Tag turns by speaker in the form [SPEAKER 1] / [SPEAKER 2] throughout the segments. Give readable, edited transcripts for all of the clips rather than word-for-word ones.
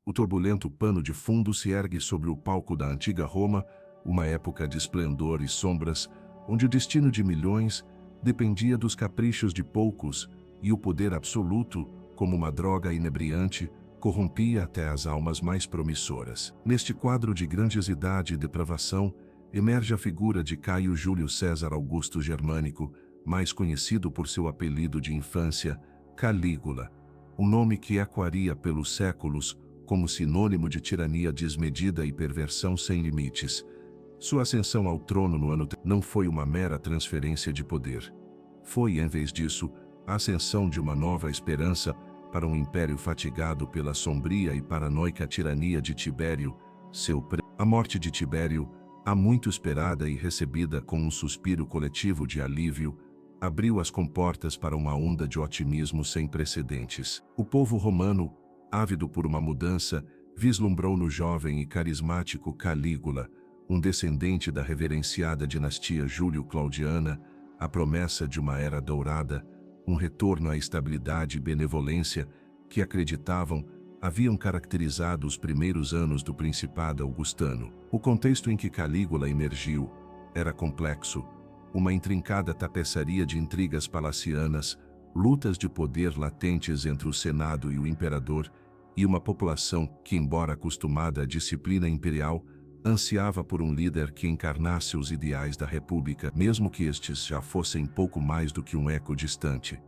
[SPEAKER 1] O turbulento pano de fundo se ergue sobre o palco da antiga Roma, uma época de esplendor e sombras, onde o destino de milhões dependia dos caprichos de poucos e o poder absoluto, como uma droga inebriante, corrompia até as almas mais promissoras. Neste quadro de grandiosidade e depravação, emerge a figura de Caio Júlio César Augusto Germânico, mais conhecido por seu apelido de infância, Calígula, um nome que ecoaria pelos séculos como sinônimo de tirania desmedida e perversão sem limites. Sua ascensão ao trono no ano não foi uma mera transferência de poder. Foi, em vez disso, a ascensão de uma nova esperança para um império fatigado pela sombria e paranoica tirania de Tibério, A morte de Tibério, há muito esperada e recebida com um suspiro coletivo de alívio, abriu as comportas para uma onda de otimismo sem precedentes. O povo romano, ávido por uma mudança, vislumbrou no jovem e carismático Calígula, um descendente da reverenciada dinastia Júlio-Claudiana, a promessa de uma era dourada, um retorno à estabilidade e benevolência que acreditavam haviam caracterizado os primeiros anos do Principado Augustano. O contexto em que Calígula emergiu era complexo, uma intrincada tapeçaria de intrigas palacianas, lutas de poder latentes entre o Senado e o imperador, e uma população que, embora acostumada à disciplina imperial, ansiava por um líder que encarnasse os ideais da República, mesmo que estes já fossem pouco mais do que um eco distante.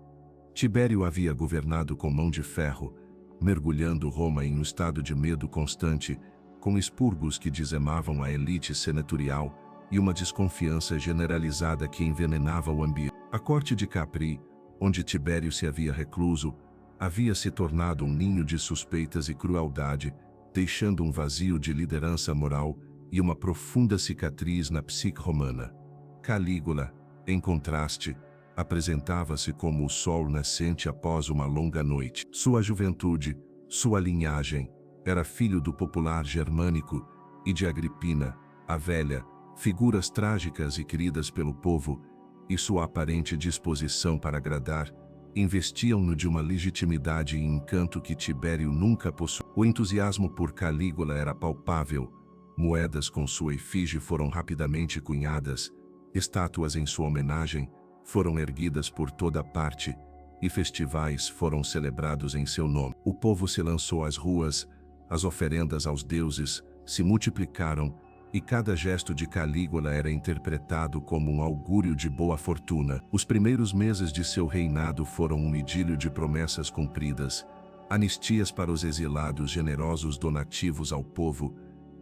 [SPEAKER 1] Tibério havia governado com mão de ferro, mergulhando Roma em um estado de medo constante, com expurgos que dizemavam a elite senatorial e uma desconfiança generalizada que envenenava o ambiente. A corte de Capri, onde Tibério se havia recluso, havia se tornado um ninho de suspeitas e crueldade, deixando um vazio de liderança moral e uma profunda cicatriz na psique romana. Calígula, em contraste, apresentava-se como o sol nascente após uma longa noite. Sua juventude, sua linhagem, era filho do popular germânico e de Agripina, a velha, figuras trágicas e queridas pelo povo, e sua aparente disposição para agradar, investiam-no de uma legitimidade e encanto que Tibério nunca possuía. O entusiasmo por Calígula era palpável, moedas com sua efígie foram rapidamente cunhadas, estátuas em sua homenagem foram erguidas por toda parte, e festivais foram celebrados em seu nome. O povo se lançou às ruas, as oferendas aos deuses se multiplicaram, e cada gesto de Calígula era interpretado como um augúrio de boa fortuna. Os primeiros meses de seu reinado foram um idílio de promessas cumpridas, anistias para os exilados, generosos donativos ao povo,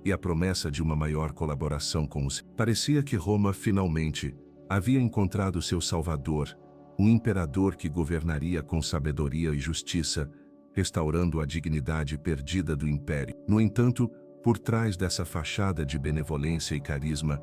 [SPEAKER 1] e a promessa de uma maior colaboração com os... Parecia que Roma finalmente havia encontrado seu salvador, um imperador que governaria com sabedoria e justiça, restaurando a dignidade perdida do império. No entanto, por trás dessa fachada de benevolência e carisma,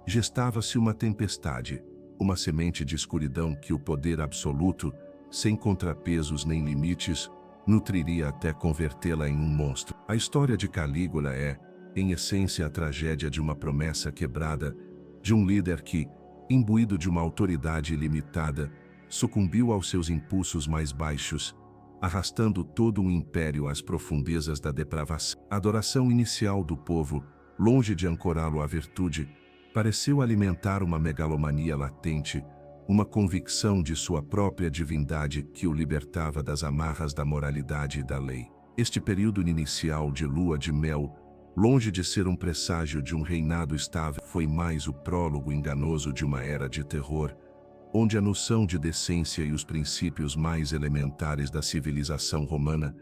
[SPEAKER 1] gestava-se uma tempestade, uma semente de escuridão que o poder absoluto, sem contrapesos nem limites, nutriria até convertê-la em um monstro. A história de Calígula é, em essência, a tragédia de uma promessa quebrada, de um líder que, imbuído de uma autoridade ilimitada, sucumbiu aos seus impulsos mais baixos, arrastando todo um império às profundezas da depravação. A adoração inicial do povo, longe de ancorá-lo à virtude, pareceu alimentar uma megalomania latente, uma convicção de sua própria divindade que o libertava das amarras da moralidade e da lei. Este período inicial de lua de mel, longe de ser um presságio de um reinado estável, foi mais o prólogo enganoso de uma era de terror, onde a noção de decência e os princípios mais elementares da civilização romana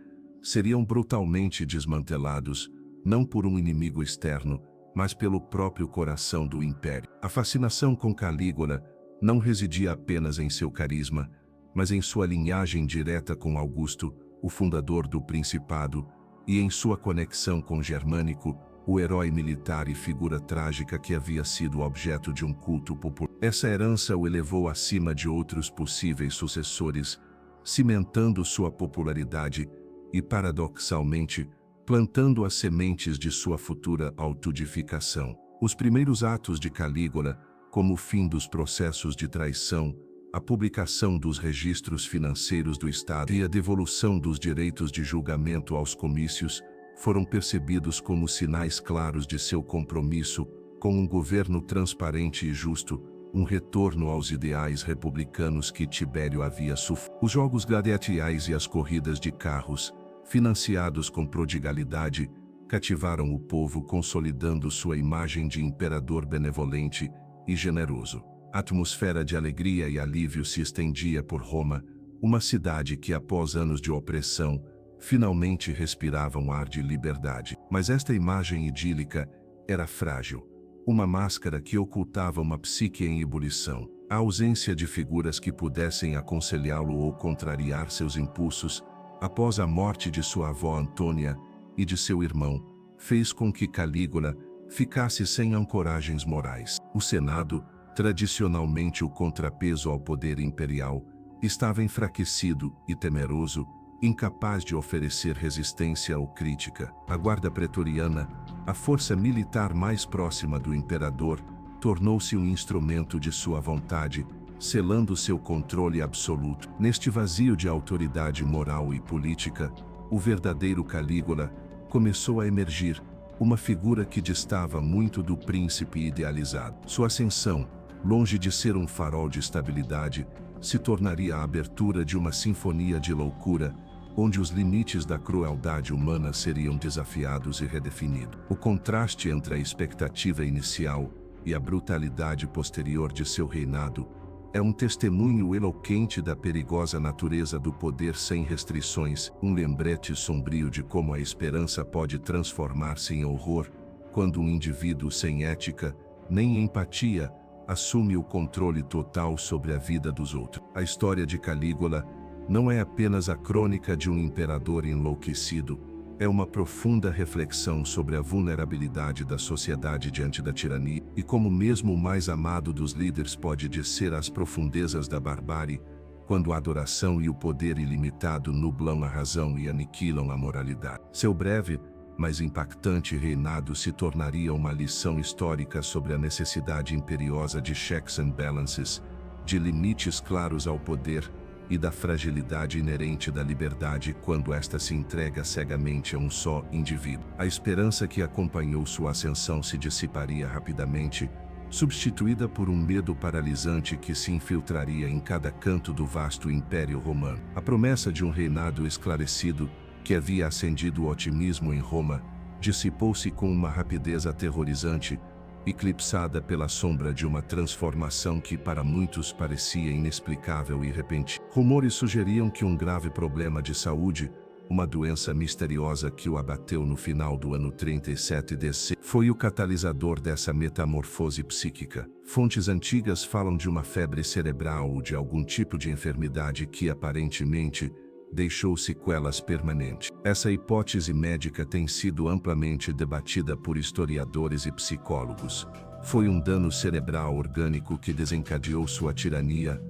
[SPEAKER 1] seriam brutalmente desmantelados, não por um inimigo externo, mas pelo próprio coração do império. A fascinação com Calígula não residia apenas em seu carisma, mas em sua linhagem direta com Augusto, o fundador do Principado, e em sua conexão com Germânico, o herói militar e figura trágica que havia sido objeto de um culto popular. Essa herança o elevou acima de outros possíveis sucessores, cimentando sua popularidade e, paradoxalmente, plantando as sementes de sua futura autodificação. Os primeiros atos de Calígula, como o fim dos processos de traição, a publicação dos registros financeiros do Estado e a devolução dos direitos de julgamento aos comícios, foram percebidos como sinais claros de seu compromisso com um governo transparente e justo, um retorno aos ideais republicanos que Tibério havia sufrido. Os jogos gladiatoriais e as corridas de carros, financiados com prodigalidade, cativaram o povo, consolidando sua imagem de imperador benevolente e generoso. A atmosfera de alegria e alívio se estendia por Roma, uma cidade que, após anos de opressão, finalmente respirava um ar de liberdade. Mas esta imagem idílica era frágil, uma máscara que ocultava uma psique em ebulição. A ausência de figuras que pudessem aconselhá-lo ou contrariar seus impulsos, após a morte de sua avó Antônia e de seu irmão, fez com que Calígula ficasse sem ancoragens morais. O Senado, tradicionalmente o contrapeso ao poder imperial, estava enfraquecido e temeroso, incapaz de oferecer resistência ou crítica. A guarda pretoriana, a força militar mais próxima do imperador, tornou-se um instrumento de sua vontade, selando seu controle absoluto. Neste vazio de autoridade moral e política, o verdadeiro Calígula começou a emergir, uma figura que distava muito do príncipe idealizado. Sua ascensão, longe de ser um farol de estabilidade, se tornaria a abertura de uma sinfonia de loucura, onde os limites da crueldade humana seriam desafiados e redefinidos. O contraste entre a expectativa inicial e a brutalidade posterior de seu reinado é um testemunho eloquente da perigosa natureza do poder sem restrições, um lembrete sombrio de como a esperança pode transformar-se em horror quando um indivíduo sem ética, nem empatia, assume o controle total sobre a vida dos outros. A história de Calígula não é apenas a crônica de um imperador enlouquecido, é uma profunda reflexão sobre a vulnerabilidade da sociedade diante da tirania e como mesmo o mais amado dos líderes pode descer às profundezas da barbárie, quando a adoração e o poder ilimitado nublam a razão e aniquilam a moralidade. Seu breve, mas impactante reinado se tornaria uma lição histórica sobre a necessidade imperiosa de checks and balances, de limites claros ao poder, e da fragilidade inerente da liberdade quando esta se entrega cegamente a um só indivíduo. A esperança que acompanhou sua ascensão se dissiparia rapidamente, substituída por um medo paralisante que se infiltraria em cada canto do vasto Império Romano. A promessa de um reinado esclarecido, que havia acendido o otimismo em Roma, dissipou-se com uma rapidez aterrorizante, eclipsada pela sombra de uma transformação que para muitos parecia inexplicável e repentina. Rumores sugeriam que um grave problema de saúde, uma doença misteriosa que o abateu no final do ano 37 DC, foi o catalisador dessa metamorfose psíquica. Fontes antigas falam de uma febre cerebral ou de algum tipo de enfermidade que aparentemente deixou sequelas permanentes. Essa hipótese médica tem sido amplamente debatida por historiadores e psicólogos. Foi um dano cerebral orgânico que desencadeou sua tirania,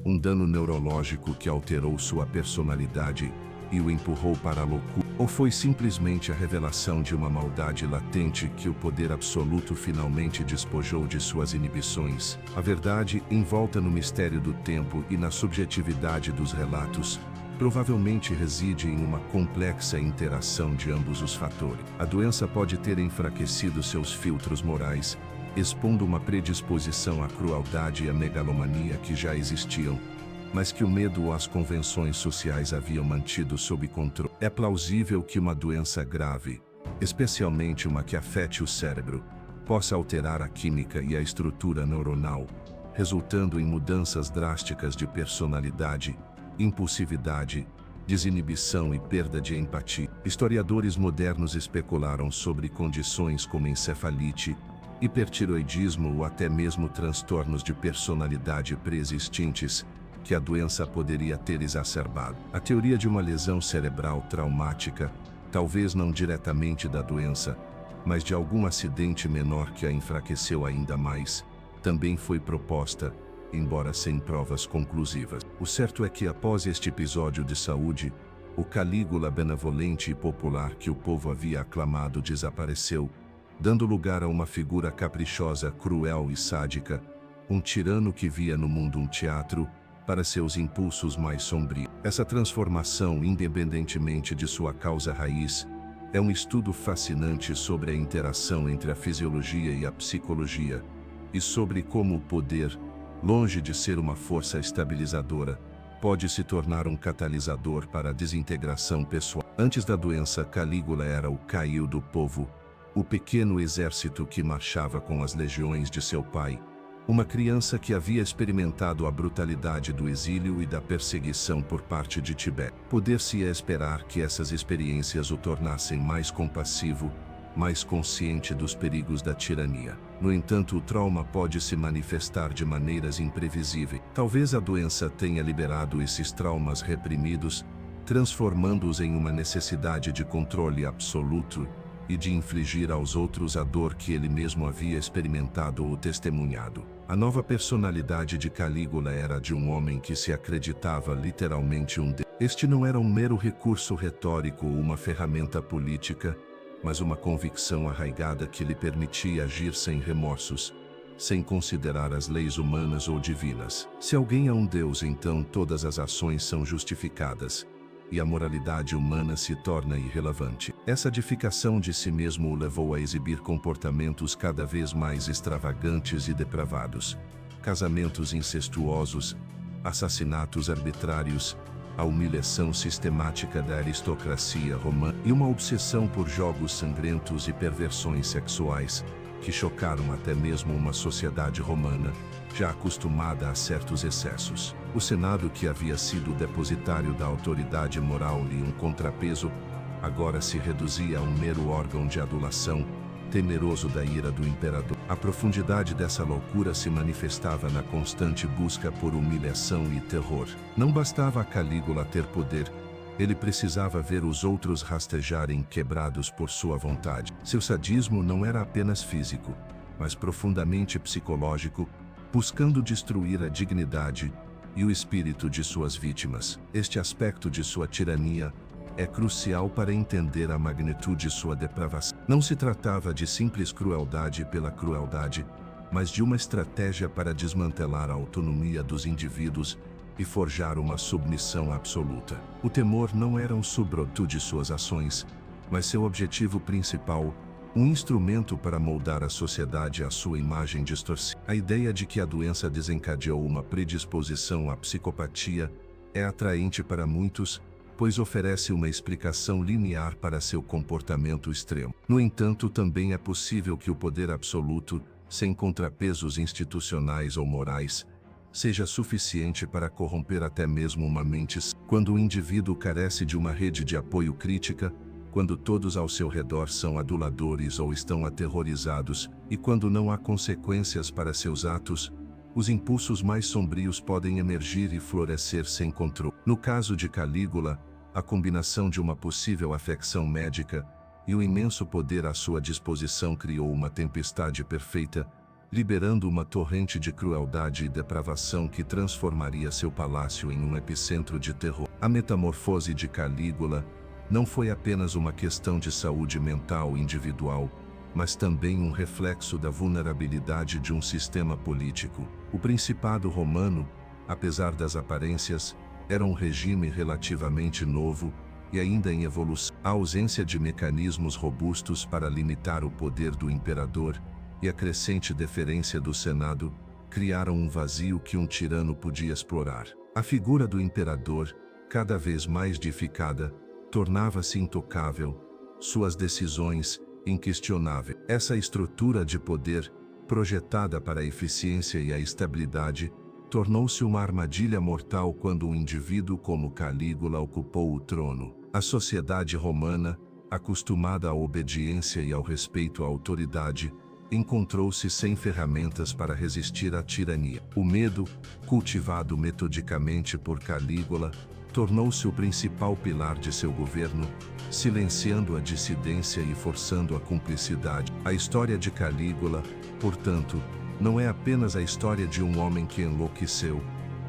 [SPEAKER 1] um dano neurológico que alterou sua personalidade e o empurrou para a loucura, ou foi simplesmente a revelação de uma maldade latente que o poder absoluto finalmente despojou de suas inibições? A verdade, envolta no mistério do tempo e na subjetividade dos relatos, provavelmente reside em uma complexa interação de ambos os fatores. A doença pode ter enfraquecido seus filtros morais, expondo uma predisposição à crueldade e à megalomania que já existiam, mas que o medo ou as convenções sociais haviam mantido sob controle. É plausível que uma doença grave, especialmente uma que afete o cérebro, possa alterar a química e a estrutura neuronal, resultando em mudanças drásticas de personalidade, impulsividade, desinibição e perda de empatia. Historiadores modernos especularam sobre condições como encefalite, hipertiroidismo ou até mesmo transtornos de personalidade pré-existentes que a doença poderia ter exacerbado. A teoria de uma lesão cerebral traumática, talvez não diretamente da doença, mas de algum acidente menor que a enfraqueceu ainda mais, também foi proposta, embora sem provas conclusivas. O certo é que após este episódio de saúde, o Calígula benevolente e popular que o povo havia aclamado desapareceu, dando lugar a uma figura caprichosa, cruel e sádica, um tirano que via no mundo um teatro para seus impulsos mais sombrios. Essa transformação, independentemente de sua causa raiz, É um estudo fascinante sobre a interação entre a fisiologia e a psicologia, e sobre como o poder, longe de ser uma força estabilizadora, pode se tornar um catalisador para a desintegração pessoal. Antes da doença, Calígula era o Caio do povo, o pequeno exército que marchava com as legiões de seu pai, uma criança que havia experimentado a brutalidade do exílio e da perseguição por parte de Tibete. Poder-se-ia esperar que essas experiências o tornassem mais compassivo, mais consciente dos perigos da tirania. No entanto, o trauma pode se manifestar de maneiras imprevisíveis. Talvez a doença tenha liberado esses traumas reprimidos, transformando-os em uma necessidade de controle absoluto e de infligir aos outros a dor que ele mesmo havia experimentado ou testemunhado. A nova personalidade de Calígula era de um homem que se acreditava literalmente um deus. Este não era um mero recurso retórico ou uma ferramenta política, mas uma convicção arraigada que lhe permitia agir sem remorsos, sem considerar as leis humanas ou divinas. Se alguém é um deus, então todas as ações são justificadas, e a moralidade humana se torna irrelevante. Essa edificação de si mesmo o levou a exibir comportamentos cada vez mais extravagantes e depravados. Casamentos incestuosos, assassinatos arbitrários, a humilhação sistemática da aristocracia romana e uma obsessão por jogos sangrentos e perversões sexuais, que chocaram até mesmo uma sociedade romana, já acostumada a certos excessos. O Senado, que havia sido o depositário da autoridade moral e um contrapeso, agora se reduzia a um mero órgão de adulação, temeroso da ira do imperador. A profundidade dessa loucura se manifestava na constante busca por humilhação e terror. Não bastava a Calígula ter poder, ele precisava ver os outros rastejarem quebrados por sua vontade. Seu sadismo não era apenas físico, mas profundamente psicológico, buscando destruir a dignidade e o espírito de suas vítimas. Este aspecto de sua tirania é crucial para entender a magnitude de sua depravação. Não se tratava de simples crueldade pela crueldade, mas de uma estratégia para desmantelar a autonomia dos indivíduos e forjar uma submissão absoluta. O temor não era um subproduto de suas ações, mas seu objetivo principal, um instrumento para moldar a sociedade à sua imagem distorcida. A ideia de que a doença desencadeou uma predisposição à psicopatia é atraente para muitos, pois oferece uma explicação linear para seu comportamento extremo. No entanto, também é possível que o poder absoluto, sem contrapesos institucionais ou morais, seja suficiente para corromper até mesmo uma mente. Quando o indivíduo carece de uma rede de apoio crítica, quando todos ao seu redor são aduladores ou estão aterrorizados, e quando não há consequências para seus atos, os impulsos mais sombrios podem emergir e florescer sem controle. No caso de Calígula, a combinação de uma possível afecção médica e o imenso poder à sua disposição criou uma tempestade perfeita, liberando uma torrente de crueldade e depravação que transformaria seu palácio em um epicentro de terror. A metamorfose de Calígula não foi apenas uma questão de saúde mental individual, mas também um reflexo da vulnerabilidade de um sistema político. O Principado Romano, apesar das aparências, era um regime relativamente novo e ainda em evolução. A ausência de mecanismos robustos para limitar o poder do imperador e a crescente deferência do Senado criaram um vazio que um tirano podia explorar. A figura do imperador, cada vez mais deificada, tornava-se intocável, suas decisões inquestionáveis. Essa estrutura de poder, projetada para a eficiência e a estabilidade, tornou-se uma armadilha mortal quando um indivíduo como Calígula ocupou o trono. A sociedade romana, acostumada à obediência e ao respeito à autoridade, encontrou-se sem ferramentas para resistir à tirania. O medo, cultivado metodicamente por Calígula, tornou-se o principal pilar de seu governo, silenciando a dissidência e forçando a cumplicidade. A história de Calígula, portanto, não é apenas a história de um homem que enlouqueceu,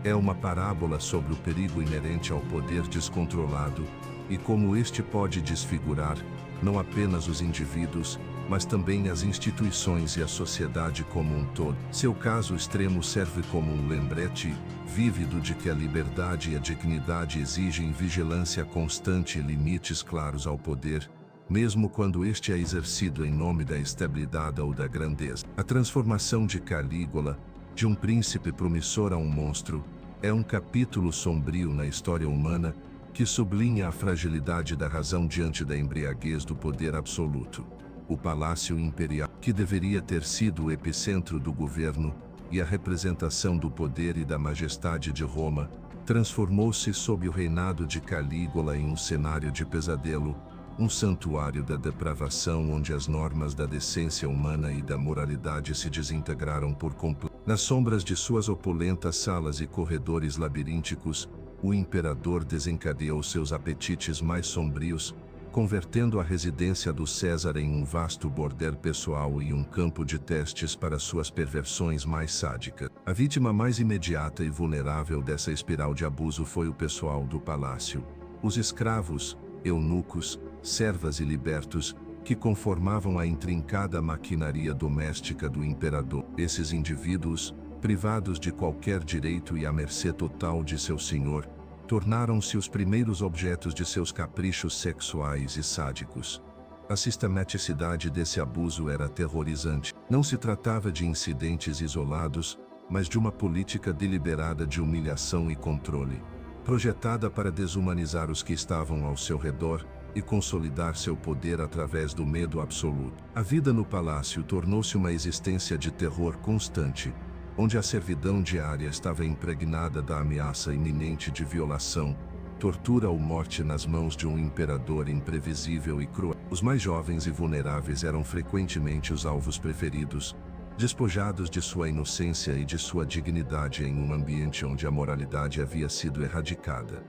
[SPEAKER 1] é uma parábola sobre o perigo inerente ao poder descontrolado e como este pode desfigurar não apenas os indivíduos, mas também as instituições e a sociedade como um todo. Seu caso extremo serve como um lembrete vívido de que a liberdade e a dignidade exigem vigilância constante e limites claros ao poder, mesmo quando este é exercido em nome da estabilidade ou da grandeza. A transformação de Calígula, de um príncipe promissor a um monstro, é um capítulo sombrio na história humana que sublinha a fragilidade da razão diante da embriaguez do poder absoluto. O Palácio Imperial, que deveria ter sido o epicentro do governo e a representação do poder e da majestade de Roma, transformou-se sob o reinado de Calígula em um cenário de pesadelo, um santuário da depravação onde as normas da decência humana e da moralidade se desintegraram por completo. Nas sombras de suas opulentas salas e corredores labirínticos, o imperador desencadeou seus apetites mais sombrios, convertendo a residência do César em um vasto bordel pessoal e um campo de testes para suas perversões mais sádicas. A vítima mais imediata e vulnerável dessa espiral de abuso foi o pessoal do palácio. Os escravos, eunucos, servas e libertos, que conformavam a intrincada maquinaria doméstica do imperador. Esses indivíduos, privados de qualquer direito e à mercê total de seu senhor, tornaram-se os primeiros objetos de seus caprichos sexuais e sádicos. A sistematicidade desse abuso era aterrorizante. Não se tratava de incidentes isolados, mas de uma política deliberada de humilhação e controle, projetada para desumanizar os que estavam ao seu redor e consolidar seu poder através do medo absoluto. A vida no palácio tornou-se uma existência de terror constante, onde a servidão diária estava impregnada da ameaça iminente de violação, tortura ou morte nas mãos de um imperador imprevisível e cruel. Os mais jovens e vulneráveis eram frequentemente os alvos preferidos, despojados de sua inocência e de sua dignidade em um ambiente onde a moralidade havia sido erradicada.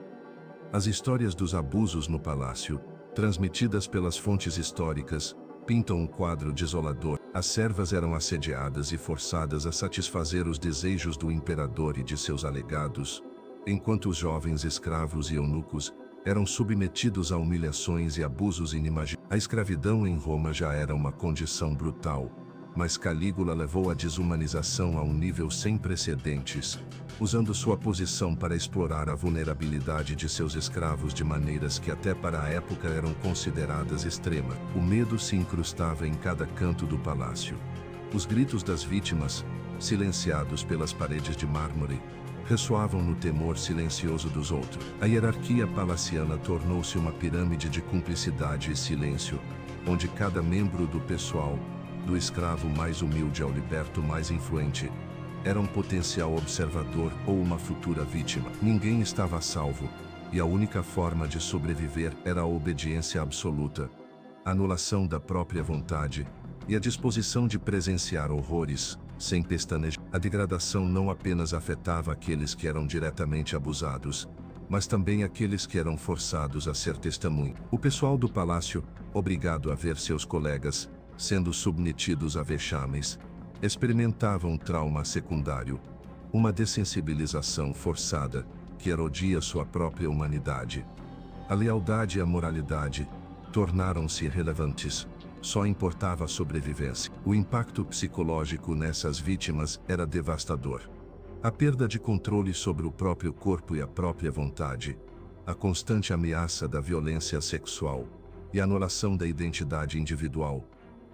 [SPEAKER 1] As histórias dos abusos no palácio, transmitidas pelas fontes históricas, pintam um quadro desolador. As servas eram assediadas e forçadas a satisfazer os desejos do imperador e de seus alegados, enquanto os jovens escravos e eunucos eram submetidos a humilhações e abusos inimagináveis. A escravidão em Roma já era uma condição brutal, mas Calígula levou a desumanização a um nível sem precedentes, usando sua posição para explorar a vulnerabilidade de seus escravos de maneiras que até para a época eram consideradas extremas. O medo se incrustava em cada canto do palácio. Os gritos das vítimas, silenciados pelas paredes de mármore, ressoavam no temor silencioso dos outros. A hierarquia palaciana tornou-se uma pirâmide de cumplicidade e silêncio, onde cada membro do pessoal, do escravo mais humilde ao liberto mais influente, era um potencial observador ou uma futura vítima. Ninguém estava a salvo, e a única forma de sobreviver era a obediência absoluta, a anulação da própria vontade e a disposição de presenciar horrores, sem pestanejar. A degradação não apenas afetava aqueles que eram diretamente abusados, mas também aqueles que eram forçados a ser testemunha. O pessoal do palácio, obrigado a ver seus colegas sendo submetidos a vexames, experimentava um trauma secundário, uma dessensibilização forçada, que erodia sua própria humanidade. A lealdade e a moralidade tornaram-se irrelevantes, só importava a sobrevivência. O impacto psicológico nessas vítimas era devastador. A perda de controle sobre o próprio corpo e a própria vontade, a constante ameaça da violência sexual e a anulação da identidade individual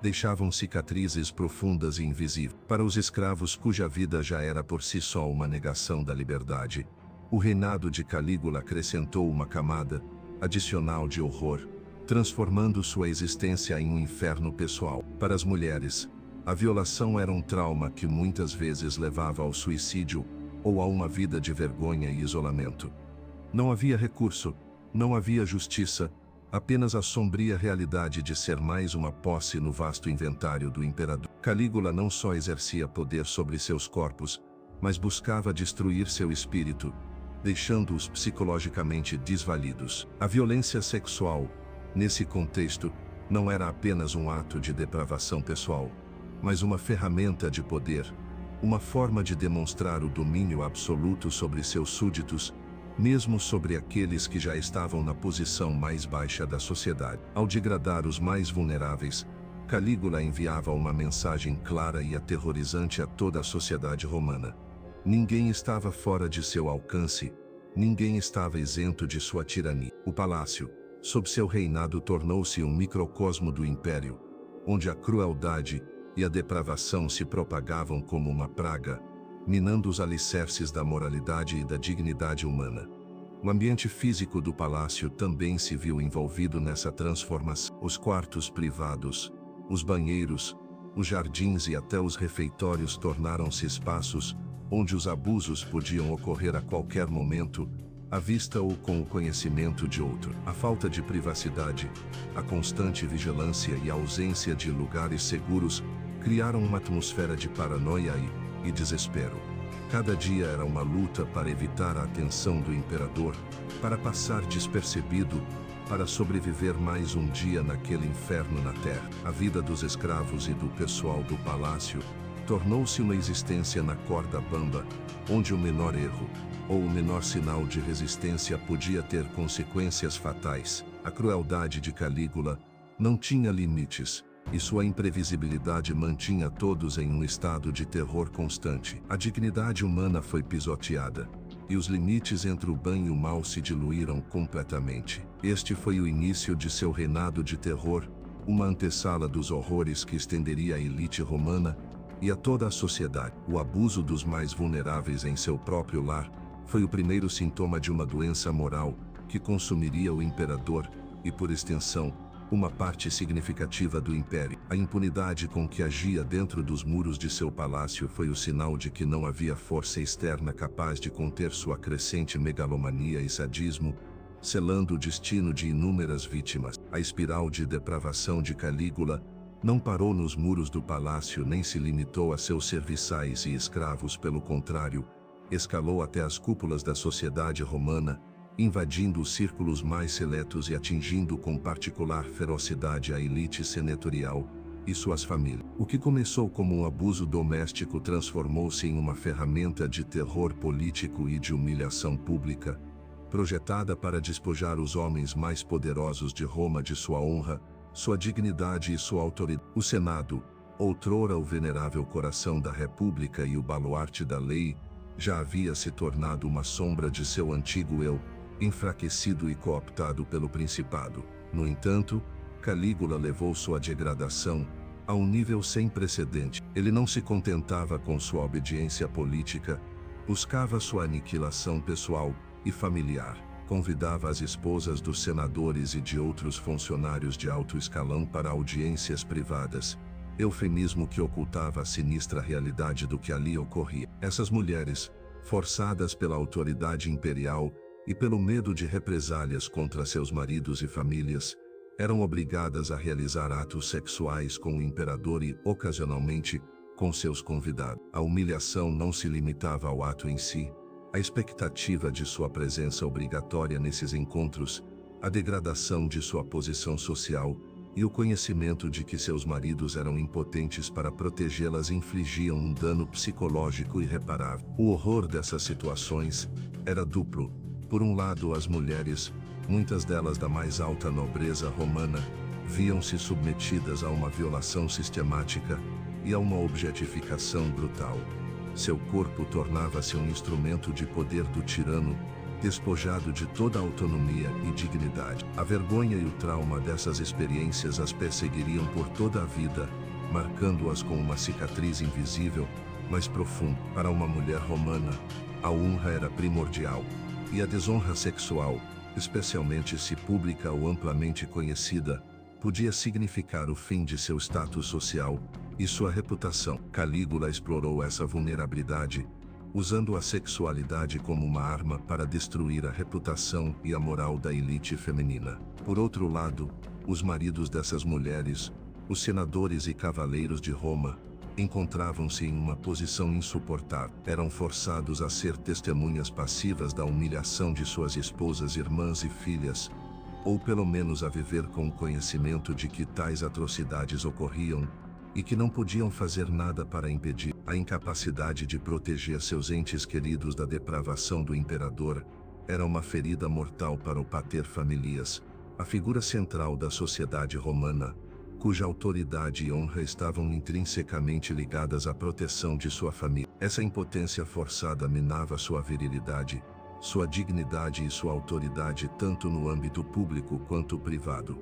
[SPEAKER 1] deixavam cicatrizes profundas e invisíveis. Para os escravos cuja vida já era por si só uma negação da liberdade, o reinado de Calígula acrescentou uma camada adicional de horror, transformando sua existência em um inferno pessoal. Para as mulheres, a violação era um trauma que muitas vezes levava ao suicídio ou a uma vida de vergonha e isolamento. Não havia recurso, não havia justiça, apenas a sombria realidade de ser mais uma posse no vasto inventário do imperador. Calígula não só exercia poder sobre seus corpos, mas buscava destruir seu espírito, deixando-os psicologicamente desvalidos. A violência sexual, nesse contexto, não era apenas um ato de depravação pessoal, mas uma ferramenta de poder, uma forma de demonstrar o domínio absoluto sobre seus súditos, mesmo sobre aqueles que já estavam na posição mais baixa da sociedade. Ao degradar os mais vulneráveis, Calígula enviava uma mensagem clara e aterrorizante a toda a sociedade romana. Ninguém estava fora de seu alcance, ninguém estava isento de sua tirania. O palácio, sob seu reinado tornou-se um microcosmo do império, onde a crueldade e a depravação se propagavam como uma praga, minando os alicerces da moralidade e da dignidade humana. O ambiente físico do palácio também se viu envolvido nessa transformação. Os quartos privados, os banheiros, os jardins e até os refeitórios tornaram-se espaços onde os abusos podiam ocorrer a qualquer momento, à vista ou com o conhecimento de outro. A falta de privacidade, a constante vigilância e a ausência de lugares seguros criaram uma atmosfera de paranoia e desespero. Cada dia era uma luta para evitar a atenção do imperador, para passar despercebido, para sobreviver mais um dia naquele inferno na terra. A vida dos escravos e do pessoal do palácio tornou-se uma existência na corda bamba, onde o menor erro, ou o menor sinal de resistência podia ter consequências fatais. A crueldade de Calígula não tinha limites, e sua imprevisibilidade mantinha todos em um estado de terror constante. A dignidade humana foi pisoteada, e os limites entre o bem e o mal se diluíram completamente. Este foi o início de seu reinado de terror, uma antessala dos horrores que estenderia à elite romana e a toda a sociedade. O abuso dos mais vulneráveis em seu próprio lar foi o primeiro sintoma de uma doença moral que consumiria o imperador e, por extensão, uma parte significativa do império. A impunidade com que agia dentro dos muros de seu palácio foi o sinal de que não havia força externa capaz de conter sua crescente megalomania e sadismo, selando o destino de inúmeras vítimas. A espiral de depravação de Calígula não parou nos muros do palácio nem se limitou a seus serviçais e escravos, pelo contrário, escalou até as cúpulas da sociedade romana, invadindo os círculos mais seletos e atingindo com particular ferocidade a elite senatorial e suas famílias. O que começou como um abuso doméstico transformou-se em uma ferramenta de terror político e de humilhação pública, projetada para despojar os homens mais poderosos de Roma de sua honra, sua dignidade e sua autoridade. O Senado, outrora o venerável coração da República e o baluarte da lei, já havia se tornado uma sombra de seu antigo eu, enfraquecido e cooptado pelo principado. No entanto, Calígula levou sua degradação a um nível sem precedente. Ele não se contentava com sua obediência política, buscava sua aniquilação pessoal e familiar. Convidava as esposas dos senadores e de outros funcionários de alto escalão para audiências privadas, eufemismo que ocultava a sinistra realidade do que ali ocorria. Essas mulheres, forçadas pela autoridade imperial e pelo medo de represálias contra seus maridos e famílias, eram obrigadas a realizar atos sexuais com o imperador e, ocasionalmente, com seus convidados. A humilhação não se limitava ao ato em si. A expectativa de sua presença obrigatória nesses encontros, a degradação de sua posição social e o conhecimento de que seus maridos eram impotentes para protegê-las infligiam um dano psicológico irreparável. O horror dessas situações era duplo. Por um lado, as mulheres, muitas delas da mais alta nobreza romana, viam-se submetidas a uma violação sistemática e a uma objetificação brutal. Seu corpo tornava-se um instrumento de poder do tirano, despojado de toda a autonomia e dignidade. A vergonha e o trauma dessas experiências as perseguiriam por toda a vida, marcando-as com uma cicatriz invisível, mas profunda. Para uma mulher romana, a honra era primordial, e a desonra sexual, especialmente se pública ou amplamente conhecida, podia significar o fim de seu status social e sua reputação. Calígula explorou essa vulnerabilidade, usando a sexualidade como uma arma para destruir a reputação e a moral da elite feminina. Por outro lado, os maridos dessas mulheres, os senadores e cavaleiros de Roma, encontravam-se em uma posição insuportável. Eram forçados a ser testemunhas passivas da humilhação de suas esposas, irmãs e filhas, ou pelo menos a viver com o conhecimento de que tais atrocidades ocorriam, e que não podiam fazer nada para impedir. A incapacidade de proteger seus entes queridos da depravação do imperador era uma ferida mortal para o pater familias, a figura central da sociedade romana, cuja autoridade e honra estavam intrinsecamente ligadas à proteção de sua família. Essa impotência forçada minava sua virilidade, sua dignidade e sua autoridade tanto no âmbito público quanto privado.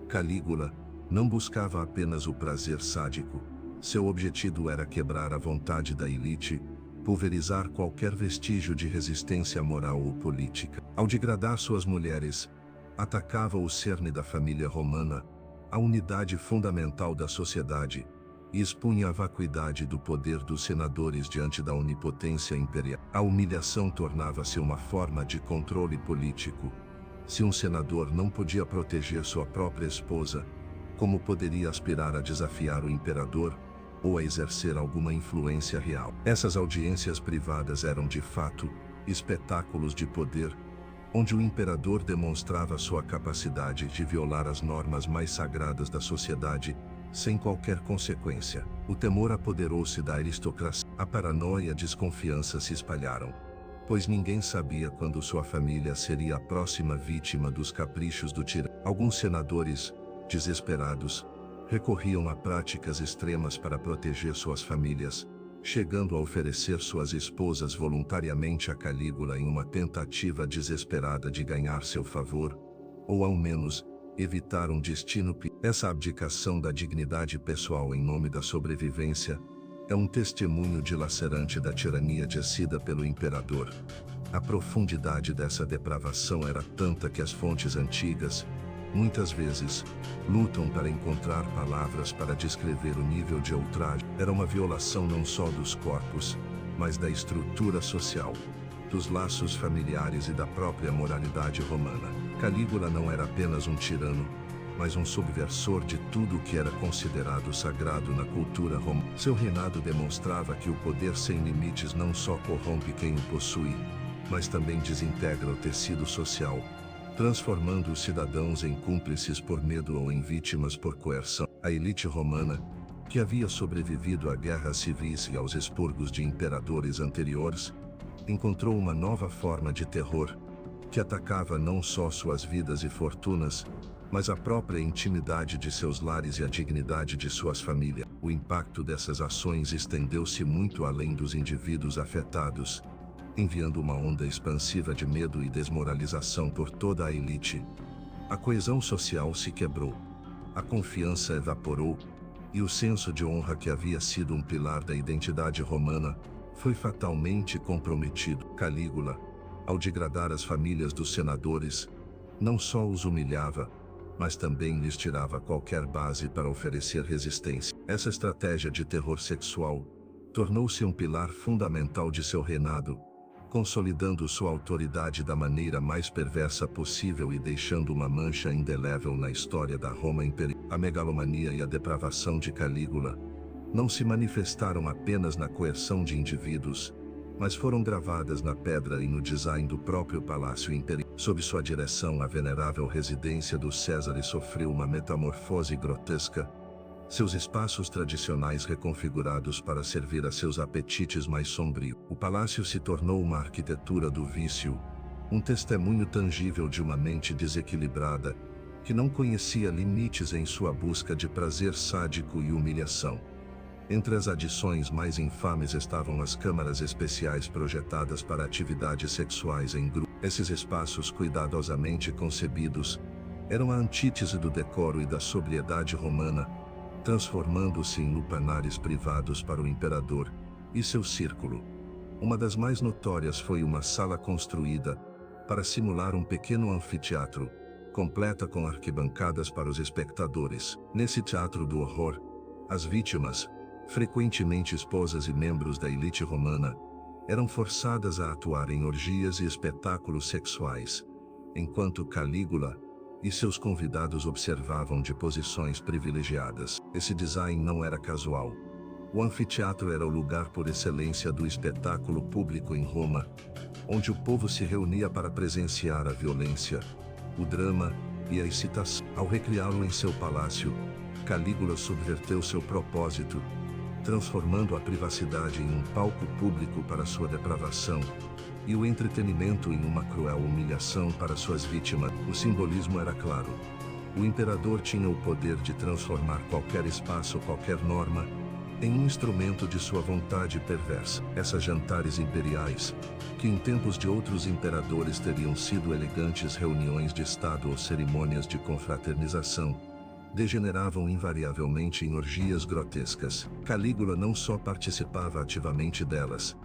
[SPEAKER 1] Calígula não buscava apenas o prazer sádico. Seu objetivo era quebrar a vontade da elite, pulverizar qualquer vestígio de resistência moral ou política. Ao degradar suas mulheres, atacava o cerne da família romana, a unidade fundamental da sociedade, e expunha a vacuidade do poder dos senadores diante da onipotência imperial. A humilhação tornava-se uma forma de controle político. Se um senador não podia proteger sua própria esposa, como poderia aspirar a desafiar o imperador, ou a exercer alguma influência real? Essas audiências privadas eram de fato espetáculos de poder, onde o imperador demonstrava sua capacidade de violar as normas mais sagradas da sociedade, sem qualquer consequência. O temor apoderou-se da aristocracia. A paranoia e a desconfiança se espalharam, pois ninguém sabia quando sua família seria a próxima vítima dos caprichos do tirano. Alguns senadores, desesperados, recorriam a práticas extremas para proteger suas famílias, chegando a oferecer suas esposas voluntariamente a Calígula em uma tentativa desesperada de ganhar seu favor, ou ao menos, evitar um destino pior. Essa abdicação da dignidade pessoal em nome da sobrevivência é um testemunho dilacerante da tirania exercida pelo imperador. A profundidade dessa depravação era tanta que as fontes antigas, muitas vezes, lutam para encontrar palavras para descrever o nível de ultraje. Era uma violação não só dos corpos, mas da estrutura social, dos laços familiares e da própria moralidade romana. Calígula não era apenas um tirano, mas um subversor de tudo o que era considerado sagrado na cultura romana. Seu reinado demonstrava que o poder sem limites não só corrompe quem o possui, mas também desintegra o tecido social, transformando os cidadãos em cúmplices por medo ou em vítimas por coerção. A elite romana, que havia sobrevivido a guerras civis e aos expurgos de imperadores anteriores, encontrou uma nova forma de terror, que atacava não só suas vidas e fortunas, mas a própria intimidade de seus lares e a dignidade de suas famílias. O impacto dessas ações estendeu-se muito além dos indivíduos afetados, enviando uma onda expansiva de medo e desmoralização por toda a elite. A coesão social se quebrou, a confiança evaporou, e o senso de honra que havia sido um pilar da identidade romana, foi fatalmente comprometido. Calígula, ao degradar as famílias dos senadores, não só os humilhava, mas também lhes tirava qualquer base para oferecer resistência. Essa estratégia de terror sexual tornou-se um pilar fundamental de seu reinado, consolidando sua autoridade da maneira mais perversa possível e deixando uma mancha indelével na história da Roma imperial. A megalomania e a depravação de Calígula não se manifestaram apenas na coerção de indivíduos, mas foram gravadas na pedra e no design do próprio palácio imperial. Sob sua direção, a venerável residência dos Césares sofreu uma metamorfose grotesca, seus espaços tradicionais reconfigurados para servir a seus apetites mais sombrios. O palácio se tornou uma arquitetura do vício, um testemunho tangível de uma mente desequilibrada, que não conhecia limites em sua busca de prazer sádico e humilhação. Entre as adições mais infames estavam as câmaras especiais projetadas para atividades sexuais em grupo. Esses espaços cuidadosamente concebidos eram a antítese do decoro e da sobriedade romana, transformando-se em lupanares privados para o imperador e seu círculo. Uma das mais notórias foi uma sala construída para simular um pequeno anfiteatro, completa com arquibancadas para os espectadores. Nesse teatro do horror, as vítimas, frequentemente esposas e membros da elite romana, eram forçadas a atuar em orgias e espetáculos sexuais, enquanto Calígula e seus convidados observavam de posições privilegiadas. Esse design não era casual. O anfiteatro era o lugar por excelência do espetáculo público em Roma, onde o povo se reunia para presenciar a violência, o drama e a excitação. Ao recriá-lo em seu palácio, Calígula subverteu seu propósito, transformando a privacidade em um palco público para sua depravação, e o entretenimento em uma cruel humilhação para suas vítimas. O simbolismo era claro. O imperador tinha o poder de transformar qualquer espaço ou qualquer norma em um instrumento de sua vontade perversa. Essas jantares imperiais, que em tempos de outros imperadores teriam sido elegantes reuniões de estado ou cerimônias de confraternização, degeneravam invariavelmente em orgias grotescas. Calígula não só participava ativamente delas,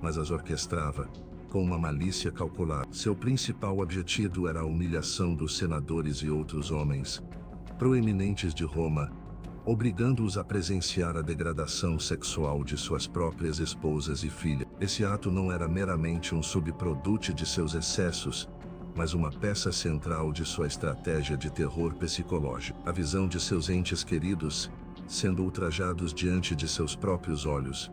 [SPEAKER 1] mas as orquestrava, com uma malícia calculada. Seu principal objetivo era a humilhação dos senadores e outros homens proeminentes de Roma, obrigando-os a presenciar a degradação sexual de suas próprias esposas e filhas. Esse ato não era meramente um subproduto de seus excessos, mas uma peça central de sua estratégia de terror psicológico. A visão de seus entes queridos, sendo ultrajados diante de seus próprios olhos,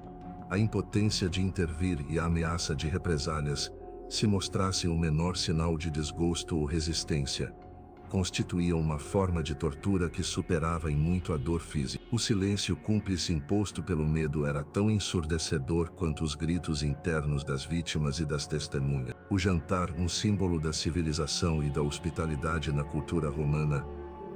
[SPEAKER 1] a impotência de intervir e a ameaça de represálias, se mostrassem o menor sinal de desgosto ou resistência, constituíam uma forma de tortura que superava em muito a dor física. O silêncio cúmplice imposto pelo medo era tão ensurdecedor quanto os gritos internos das vítimas e das testemunhas. O jantar, um símbolo da civilização e da hospitalidade na cultura romana,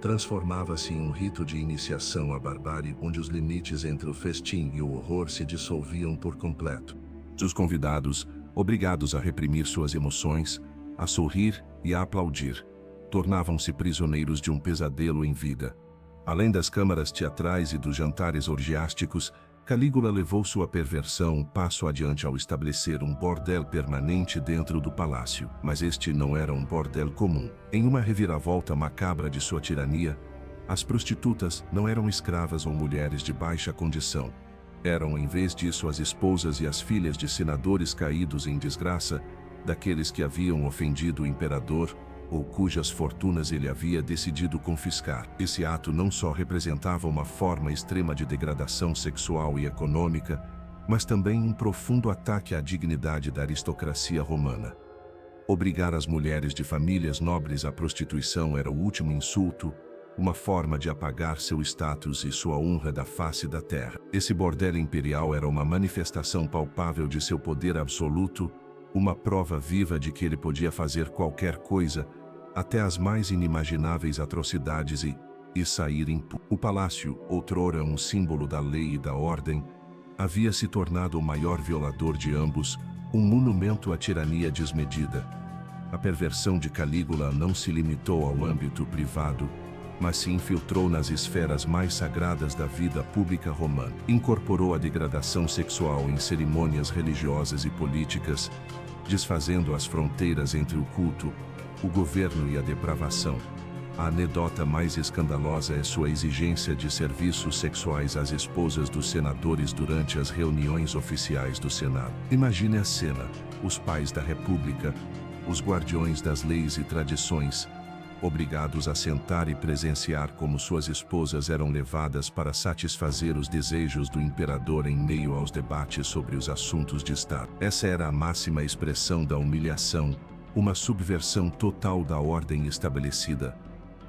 [SPEAKER 1] transformava-se em um rito de iniciação à barbárie onde os limites entre o festim e o horror se dissolviam por completo. Os convidados, obrigados a reprimir suas emoções, a sorrir e a aplaudir, tornavam-se prisioneiros de um pesadelo em vida. Além das câmaras teatrais e dos jantares orgiásticos, Calígula levou sua perversão um passo adiante ao estabelecer um bordel permanente dentro do palácio. Mas este não era um bordel comum. Em uma reviravolta macabra de sua tirania, as prostitutas não eram escravas ou mulheres de baixa condição. Eram, em vez disso, as esposas e as filhas de senadores caídos em desgraça, daqueles que haviam ofendido o imperador, ou cujas fortunas ele havia decidido confiscar. Esse ato não só representava uma forma extrema de degradação sexual e econômica, mas também um profundo ataque à dignidade da aristocracia romana. Obrigar as mulheres de famílias nobres à prostituição era o último insulto, uma forma de apagar seu status e sua honra da face da terra. Esse bordel imperial era uma manifestação palpável de seu poder absoluto, uma prova viva de que ele podia fazer qualquer coisa, até as mais inimagináveis atrocidades e sair impune. O palácio, outrora um símbolo da lei e da ordem, havia se tornado o maior violador de ambos, um monumento à tirania desmedida. A perversão de Calígula não se limitou ao âmbito privado, mas se infiltrou nas esferas mais sagradas da vida pública romana. Incorporou a degradação sexual em cerimônias religiosas e políticas, desfazendo as fronteiras entre o culto, o governo e a depravação. A anedota mais escandalosa é sua exigência de serviços sexuais às esposas dos senadores durante as reuniões oficiais do Senado. Imagine a cena: os pais da República, os guardiões das leis e tradições, obrigados a sentar e presenciar como suas esposas eram levadas para satisfazer os desejos do imperador em meio aos debates sobre os assuntos de Estado. Essa era a máxima expressão da humilhação, uma subversão total da ordem estabelecida.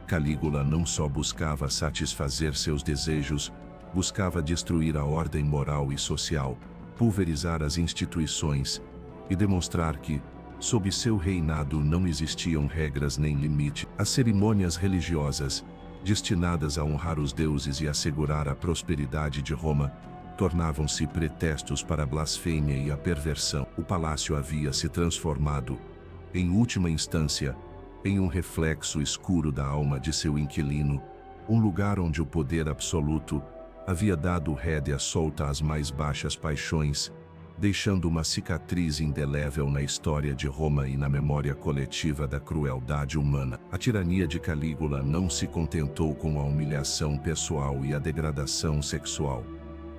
[SPEAKER 1] Calígula não só buscava satisfazer seus desejos, buscava destruir a ordem moral e social, pulverizar as instituições e demonstrar que, sob seu reinado não existiam regras nem limite. As cerimônias religiosas, destinadas a honrar os deuses e assegurar a prosperidade de Roma, tornavam-se pretextos para a blasfêmia e a perversão. O palácio havia se transformado, em última instância, em um reflexo escuro da alma de seu inquilino, um lugar onde o poder absoluto havia dado rédea solta às mais baixas paixões, deixando uma cicatriz indelével na história de Roma e na memória coletiva da crueldade humana. A tirania de Calígula não se contentou com a humilhação pessoal e a degradação sexual.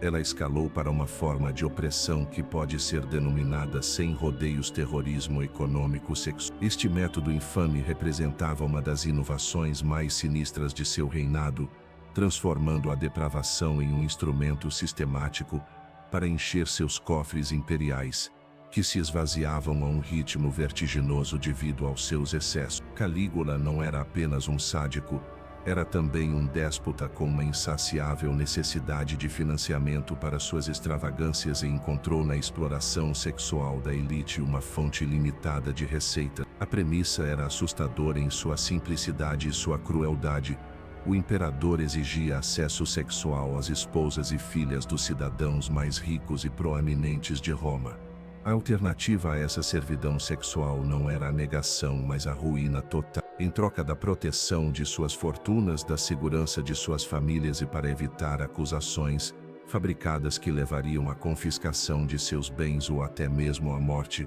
[SPEAKER 1] Ela escalou para uma forma de opressão que pode ser denominada sem rodeios terrorismo econômico sexual. Este método infame representava uma das inovações mais sinistras de seu reinado, transformando a depravação em um instrumento sistemático para encher seus cofres imperiais, que se esvaziavam a um ritmo vertiginoso devido aos seus excessos. Calígula não era apenas um sádico, era também um déspota com uma insaciável necessidade de financiamento para suas extravagâncias e encontrou na exploração sexual da elite uma fonte limitada de receita. A premissa era assustadora em sua simplicidade e sua crueldade, O imperador exigia acesso sexual às esposas e filhas dos cidadãos mais ricos e proeminentes de Roma. A alternativa a essa servidão sexual não era a negação, mas a ruína total. Em troca da proteção de suas fortunas, da segurança de suas famílias e para evitar acusações fabricadas que levariam à confiscação de seus bens ou até mesmo à morte,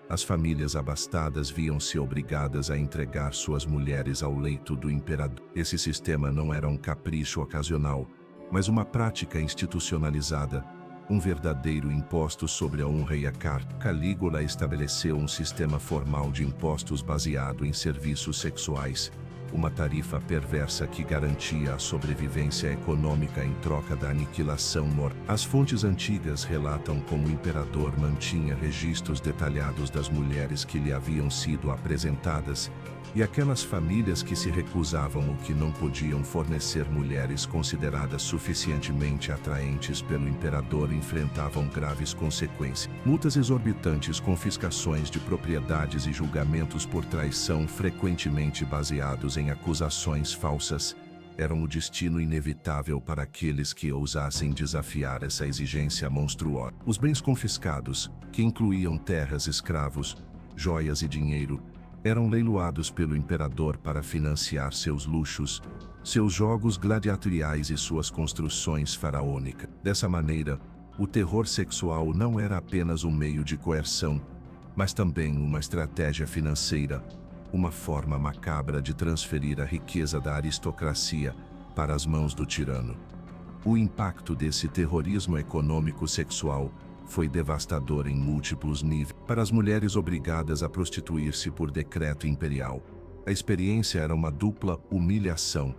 [SPEAKER 1] as famílias abastadas viam-se obrigadas a entregar suas mulheres ao leito do imperador. Esse sistema não era um capricho ocasional, mas uma prática institucionalizada, um verdadeiro imposto sobre a honra e a carta. Calígula estabeleceu um sistema formal de impostos baseado em serviços sexuais, uma tarifa perversa que garantia a sobrevivência econômica em troca da aniquilação moral. As fontes antigas relatam como o imperador mantinha registros detalhados das mulheres que lhe haviam sido apresentadas, e aquelas famílias que se recusavam ou que não podiam fornecer mulheres consideradas suficientemente atraentes pelo imperador enfrentavam graves consequências. Multas exorbitantes, confiscações de propriedades e julgamentos por traição frequentemente baseados em acusações falsas eram o destino inevitável para aqueles que ousassem desafiar essa exigência monstruosa. Os bens confiscados, que incluíam terras, escravos, joias e dinheiro, eram leiloados pelo imperador para financiar seus luxos, seus jogos gladiatoriais e suas construções faraônicas. Dessa maneira, o terror sexual não era apenas um meio de coerção, mas também uma estratégia financeira, uma forma macabra de transferir a riqueza da aristocracia para as mãos do tirano. O impacto desse terrorismo econômico-sexual foi devastador em múltiplos níveis. Para as mulheres obrigadas a prostituir-se por decreto imperial, a experiência era uma dupla humilhação: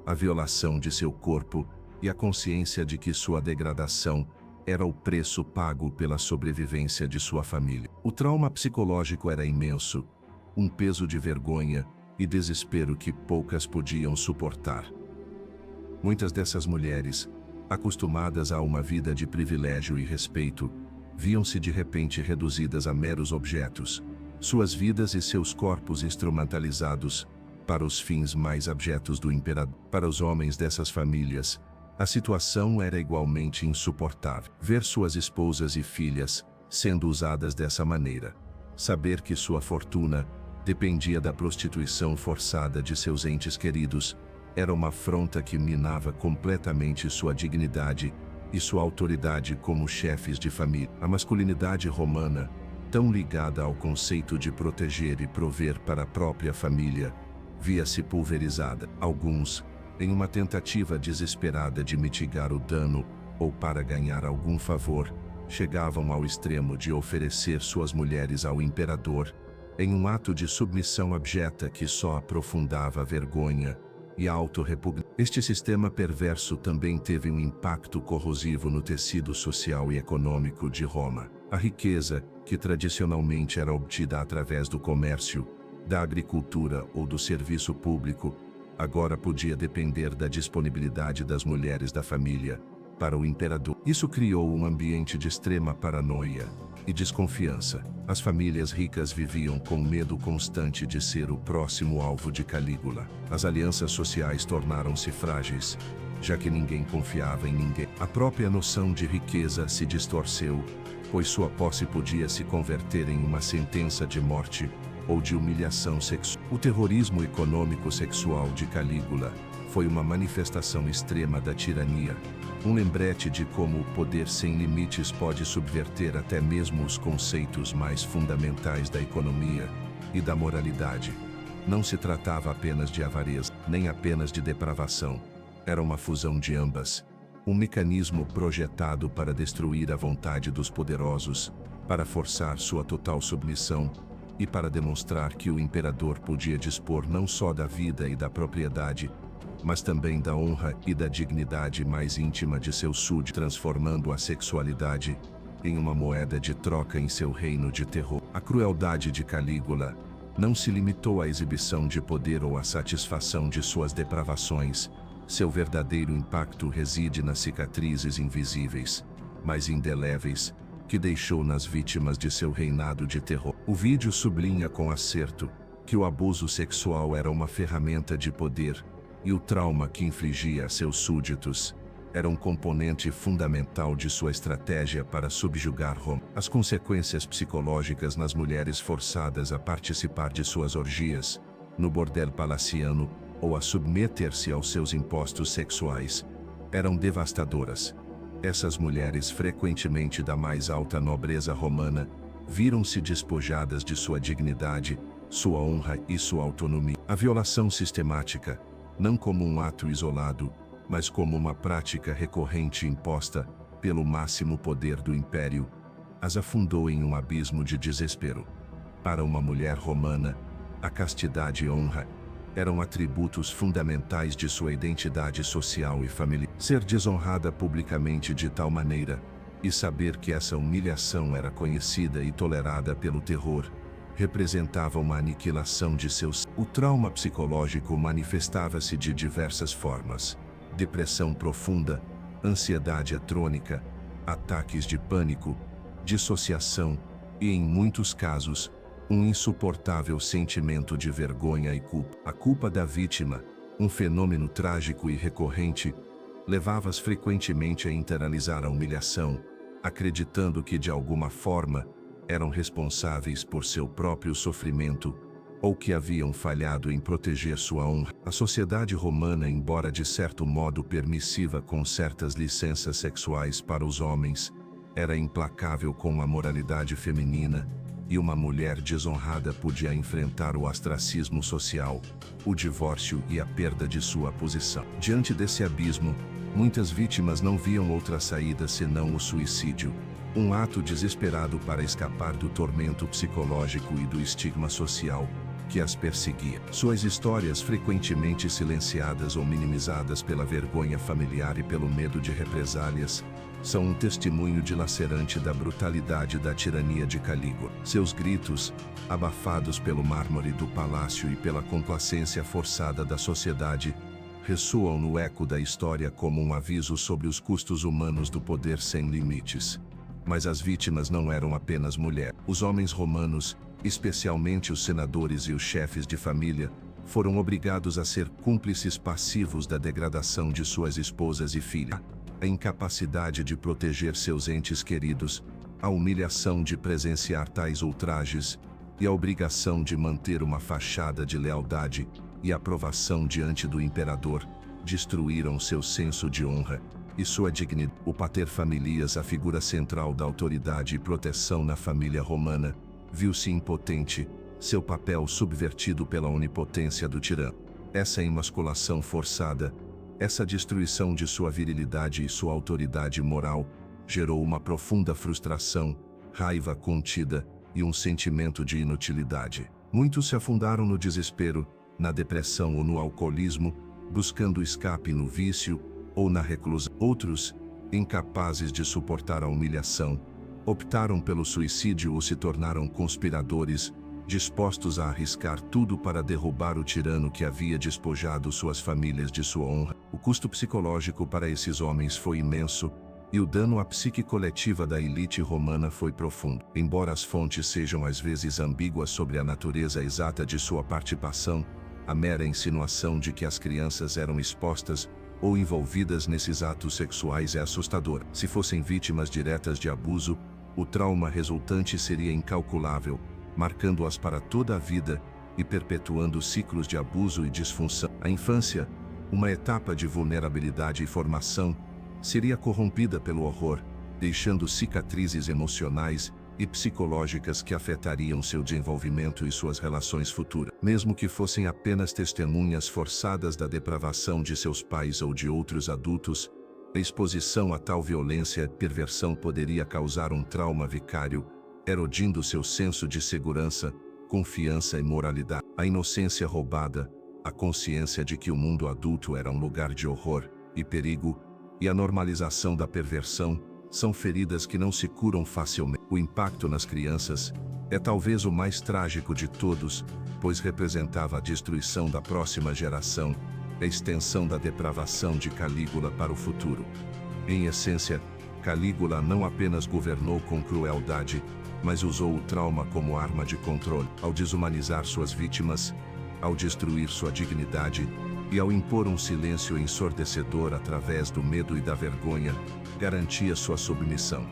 [SPEAKER 1] a violação de seu corpo e a consciência de que sua degradação era o preço pago pela sobrevivência de sua família. O trauma psicológico era imenso, um peso de vergonha e desespero que poucas podiam suportar. Muitas dessas mulheres, acostumadas a uma vida de privilégio e respeito, viam-se de repente reduzidas a meros objetos, suas vidas e seus corpos instrumentalizados para os fins mais abjetos do imperador. Para os homens dessas famílias, a situação era igualmente insuportável. Ver suas esposas e filhas sendo usadas dessa maneira, saber que sua fortuna dependia da prostituição forçada de seus entes queridos, era uma afronta que minava completamente sua dignidade e sua autoridade como chefes de família. A masculinidade romana, tão ligada ao conceito de proteger e prover para a própria família, via-se pulverizada. Alguns, em uma tentativa desesperada de mitigar o dano ou para ganhar algum favor, chegavam ao extremo de oferecer suas mulheres ao imperador, em um ato de submissão abjeta que só aprofundava a vergonha e a autorrepugnação. Este sistema perverso também teve um impacto corrosivo no tecido social e econômico de Roma. A riqueza, que tradicionalmente era obtida através do comércio, da agricultura ou do serviço público, agora podia depender da disponibilidade das mulheres da família para o imperador. Isso criou um ambiente de extrema paranoia e desconfiança. As famílias ricas viviam com medo constante de ser o próximo alvo de Calígula. As alianças sociais tornaram-se frágeis, já que ninguém confiava em ninguém. A própria noção de riqueza se distorceu, pois sua posse podia se converter em uma sentença de morte ou de humilhação sexual. O terrorismo econômico-sexual de Calígula foi uma manifestação extrema da tirania, um lembrete de como o poder sem limites pode subverter até mesmo os conceitos mais fundamentais da economia e da moralidade. Não se tratava apenas de avareza, nem apenas de depravação. Era uma fusão de ambas, um mecanismo projetado para destruir a vontade dos poderosos, para forçar sua total submissão e para demonstrar que o imperador podia dispor não só da vida e da propriedade, mas também da honra e da dignidade mais íntima de seu súdito, transformando a sexualidade em uma moeda de troca em seu reino de terror. A crueldade de Calígula não se limitou à exibição de poder ou à satisfação de suas depravações. Seu verdadeiro impacto reside nas cicatrizes invisíveis, mas indeléveis, que deixou nas vítimas de seu reinado de terror. O vídeo sublinha com acerto que o abuso sexual era uma ferramenta de poder, e o trauma que infligia a seus súditos era um componente fundamental de sua estratégia para subjugar Roma. As consequências psicológicas nas mulheres forçadas a participar de suas orgias, no bordel palaciano ou a submeter-se aos seus impostos sexuais, eram devastadoras. Essas mulheres, frequentemente da mais alta nobreza romana, viram-se despojadas de sua dignidade, sua honra e sua autonomia. A violação sistemática, não como um ato isolado, mas como uma prática recorrente imposta pelo máximo poder do império, as afundou em um abismo de desespero. Para uma mulher romana, a castidade e honra eram atributos fundamentais de sua identidade social e familiar. Ser desonrada publicamente de tal maneira, e saber que essa humilhação era conhecida e tolerada pelo terror, representava uma aniquilação de seus. O trauma psicológico manifestava-se de diversas formas: depressão profunda, ansiedade crônica, ataques de pânico, dissociação e, em muitos casos, um insuportável sentimento de vergonha e culpa. A culpa da vítima, um fenômeno trágico e recorrente, levava-as frequentemente a internalizar a humilhação, acreditando que de alguma forma eram responsáveis por seu próprio sofrimento ou que haviam falhado em proteger sua honra. A sociedade romana, embora de certo modo permissiva com certas licenças sexuais para os homens, era implacável com a moralidade feminina, e uma mulher desonrada podia enfrentar o ostracismo social, o divórcio e a perda de sua posição. Diante desse abismo, muitas vítimas não viam outra saída senão o suicídio, um ato desesperado para escapar do tormento psicológico e do estigma social que as perseguia. Suas histórias, frequentemente silenciadas ou minimizadas pela vergonha familiar e pelo medo de represálias, são um testemunho dilacerante da brutalidade da tirania de Calígula. Seus gritos, abafados pelo mármore do palácio e pela complacência forçada da sociedade, ressoam no eco da história como um aviso sobre os custos humanos do poder sem limites. Mas as vítimas não eram apenas mulheres. Os homens romanos, especialmente os senadores e os chefes de família, foram obrigados a ser cúmplices passivos da degradação de suas esposas e filhas. A incapacidade de proteger seus entes queridos, a humilhação de presenciar tais ultrajes e a obrigação de manter uma fachada de lealdade e aprovação diante do imperador destruíram seu senso de honra e sua dignidade. O pater familias, a figura central da autoridade e proteção na família romana, viu-se impotente, seu papel subvertido pela onipotência do tirano. Essa emasculação forçada, essa destruição de sua virilidade e sua autoridade moral, gerou uma profunda frustração, raiva contida e um sentimento de inutilidade. Muitos se afundaram no desespero, na depressão ou no alcoolismo, buscando escape no vício ou na reclusão. Outros, incapazes de suportar a humilhação, optaram pelo suicídio ou se tornaram conspiradores, dispostos a arriscar tudo para derrubar o tirano que havia despojado suas famílias de sua honra. O custo psicológico para esses homens foi imenso, e o dano à psique coletiva da elite romana foi profundo. Embora as fontes sejam às vezes ambíguas sobre a natureza exata de sua participação, a mera insinuação de que as crianças eram expostas ou envolvidas nesses atos sexuais é assustadora. Se fossem vítimas diretas de abuso, o trauma resultante seria incalculável, marcando-as para toda a vida e perpetuando ciclos de abuso e disfunção. A infância, uma etapa de vulnerabilidade e formação, seria corrompida pelo horror, deixando cicatrizes emocionais e psicológicas que afetariam seu desenvolvimento e suas relações futuras. Mesmo que fossem apenas testemunhas forçadas da depravação de seus pais ou de outros adultos, a exposição a tal violência e perversão poderia causar um trauma vicário, erodindo seu senso de segurança, confiança e moralidade. A inocência roubada, a consciência de que o mundo adulto era um lugar de horror e perigo, e a normalização da perversão, são feridas que não se curam facilmente. O impacto nas crianças é talvez o mais trágico de todos, pois representava a destruição da próxima geração, a extensão da depravação de Calígula para o futuro. Em essência, Calígula não apenas governou com crueldade, mas usou o trauma como arma de controle. Ao desumanizar suas vítimas, ao destruir sua dignidade e ao impor um silêncio ensurdecedor através do medo e da vergonha, garantia sua submissão.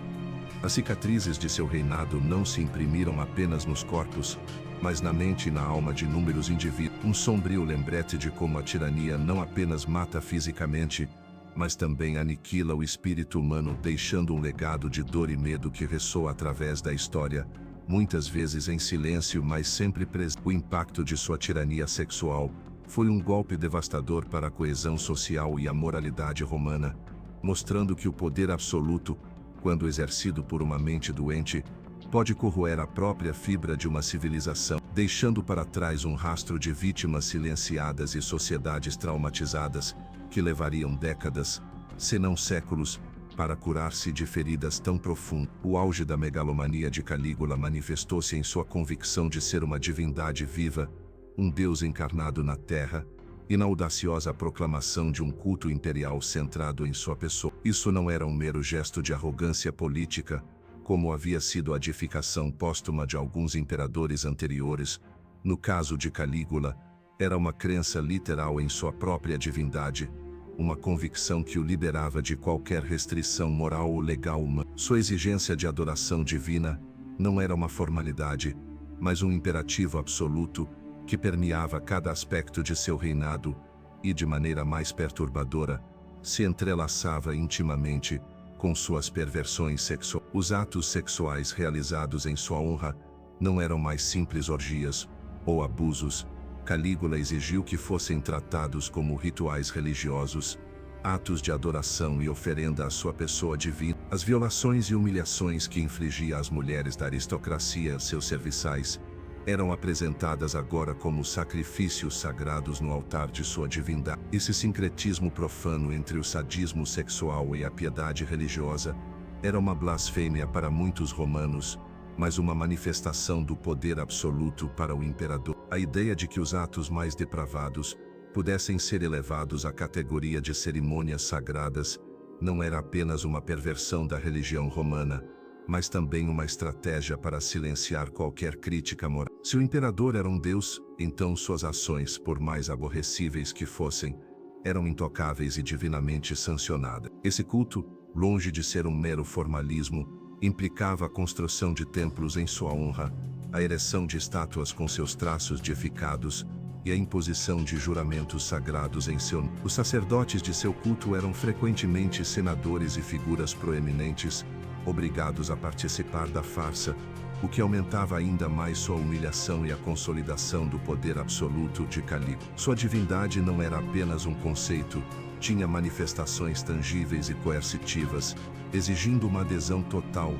[SPEAKER 1] As cicatrizes de seu reinado não se imprimiram apenas nos corpos, mas na mente e na alma de inúmeros indivíduos. Um sombrio lembrete de como a tirania não apenas mata fisicamente, mas também aniquila o espírito humano, deixando um legado de dor e medo que ressoa através da história, muitas vezes em silêncio, mas sempre presente. O impacto de sua tirania sexual foi um golpe devastador para a coesão social e a moralidade romana, mostrando que o poder absoluto, quando exercido por uma mente doente, pode corroer a própria fibra de uma civilização, deixando para trás um rastro de vítimas silenciadas e sociedades traumatizadas, que levariam décadas, se não séculos, para curar-se de feridas tão profundas. O auge da megalomania de Calígula manifestou-se em sua convicção de ser uma divindade viva, um deus encarnado na terra, e na audaciosa proclamação de um culto imperial centrado em sua pessoa. Isso não era um mero gesto de arrogância política, como havia sido a edificação póstuma de alguns imperadores anteriores. No caso de Calígula, era uma crença literal em sua própria divindade, uma convicção que o liberava de qualquer restrição moral ou legal humana. Sua exigência de adoração divina não era uma formalidade, mas um imperativo absoluto que permeava cada aspecto de seu reinado e, de maneira mais perturbadora, se entrelaçava intimamente com suas perversões sexuais. Os atos sexuais realizados em sua honra não eram mais simples orgias ou abusos. Calígula exigiu que fossem tratados como rituais religiosos, atos de adoração e oferenda à sua pessoa divina. As violações e humilhações que infligia às mulheres da aristocracia e seus serviçais eram apresentadas agora como sacrifícios sagrados no altar de sua divindade. Esse sincretismo profano entre o sadismo sexual e a piedade religiosa era uma blasfêmia para muitos romanos, mas uma manifestação do poder absoluto para o imperador. A ideia de que os atos mais depravados pudessem ser elevados à categoria de cerimônias sagradas não era apenas uma perversão da religião romana, mas também uma estratégia para silenciar qualquer crítica moral. Se o imperador era um deus, então suas ações, por mais aborrecíveis que fossem, eram intocáveis e divinamente sancionadas. Esse culto, longe de ser um mero formalismo, implicava a construção de templos em sua honra, a ereção de estátuas com seus traços deificados e a imposição de juramentos sagrados em seu nome. Os sacerdotes de seu culto eram frequentemente senadores e figuras proeminentes, obrigados a participar da farsa, o que aumentava ainda mais sua humilhação e a consolidação do poder absoluto de Calígula. Sua divindade não era apenas um conceito, tinha manifestações tangíveis e coercitivas, exigindo uma adesão total,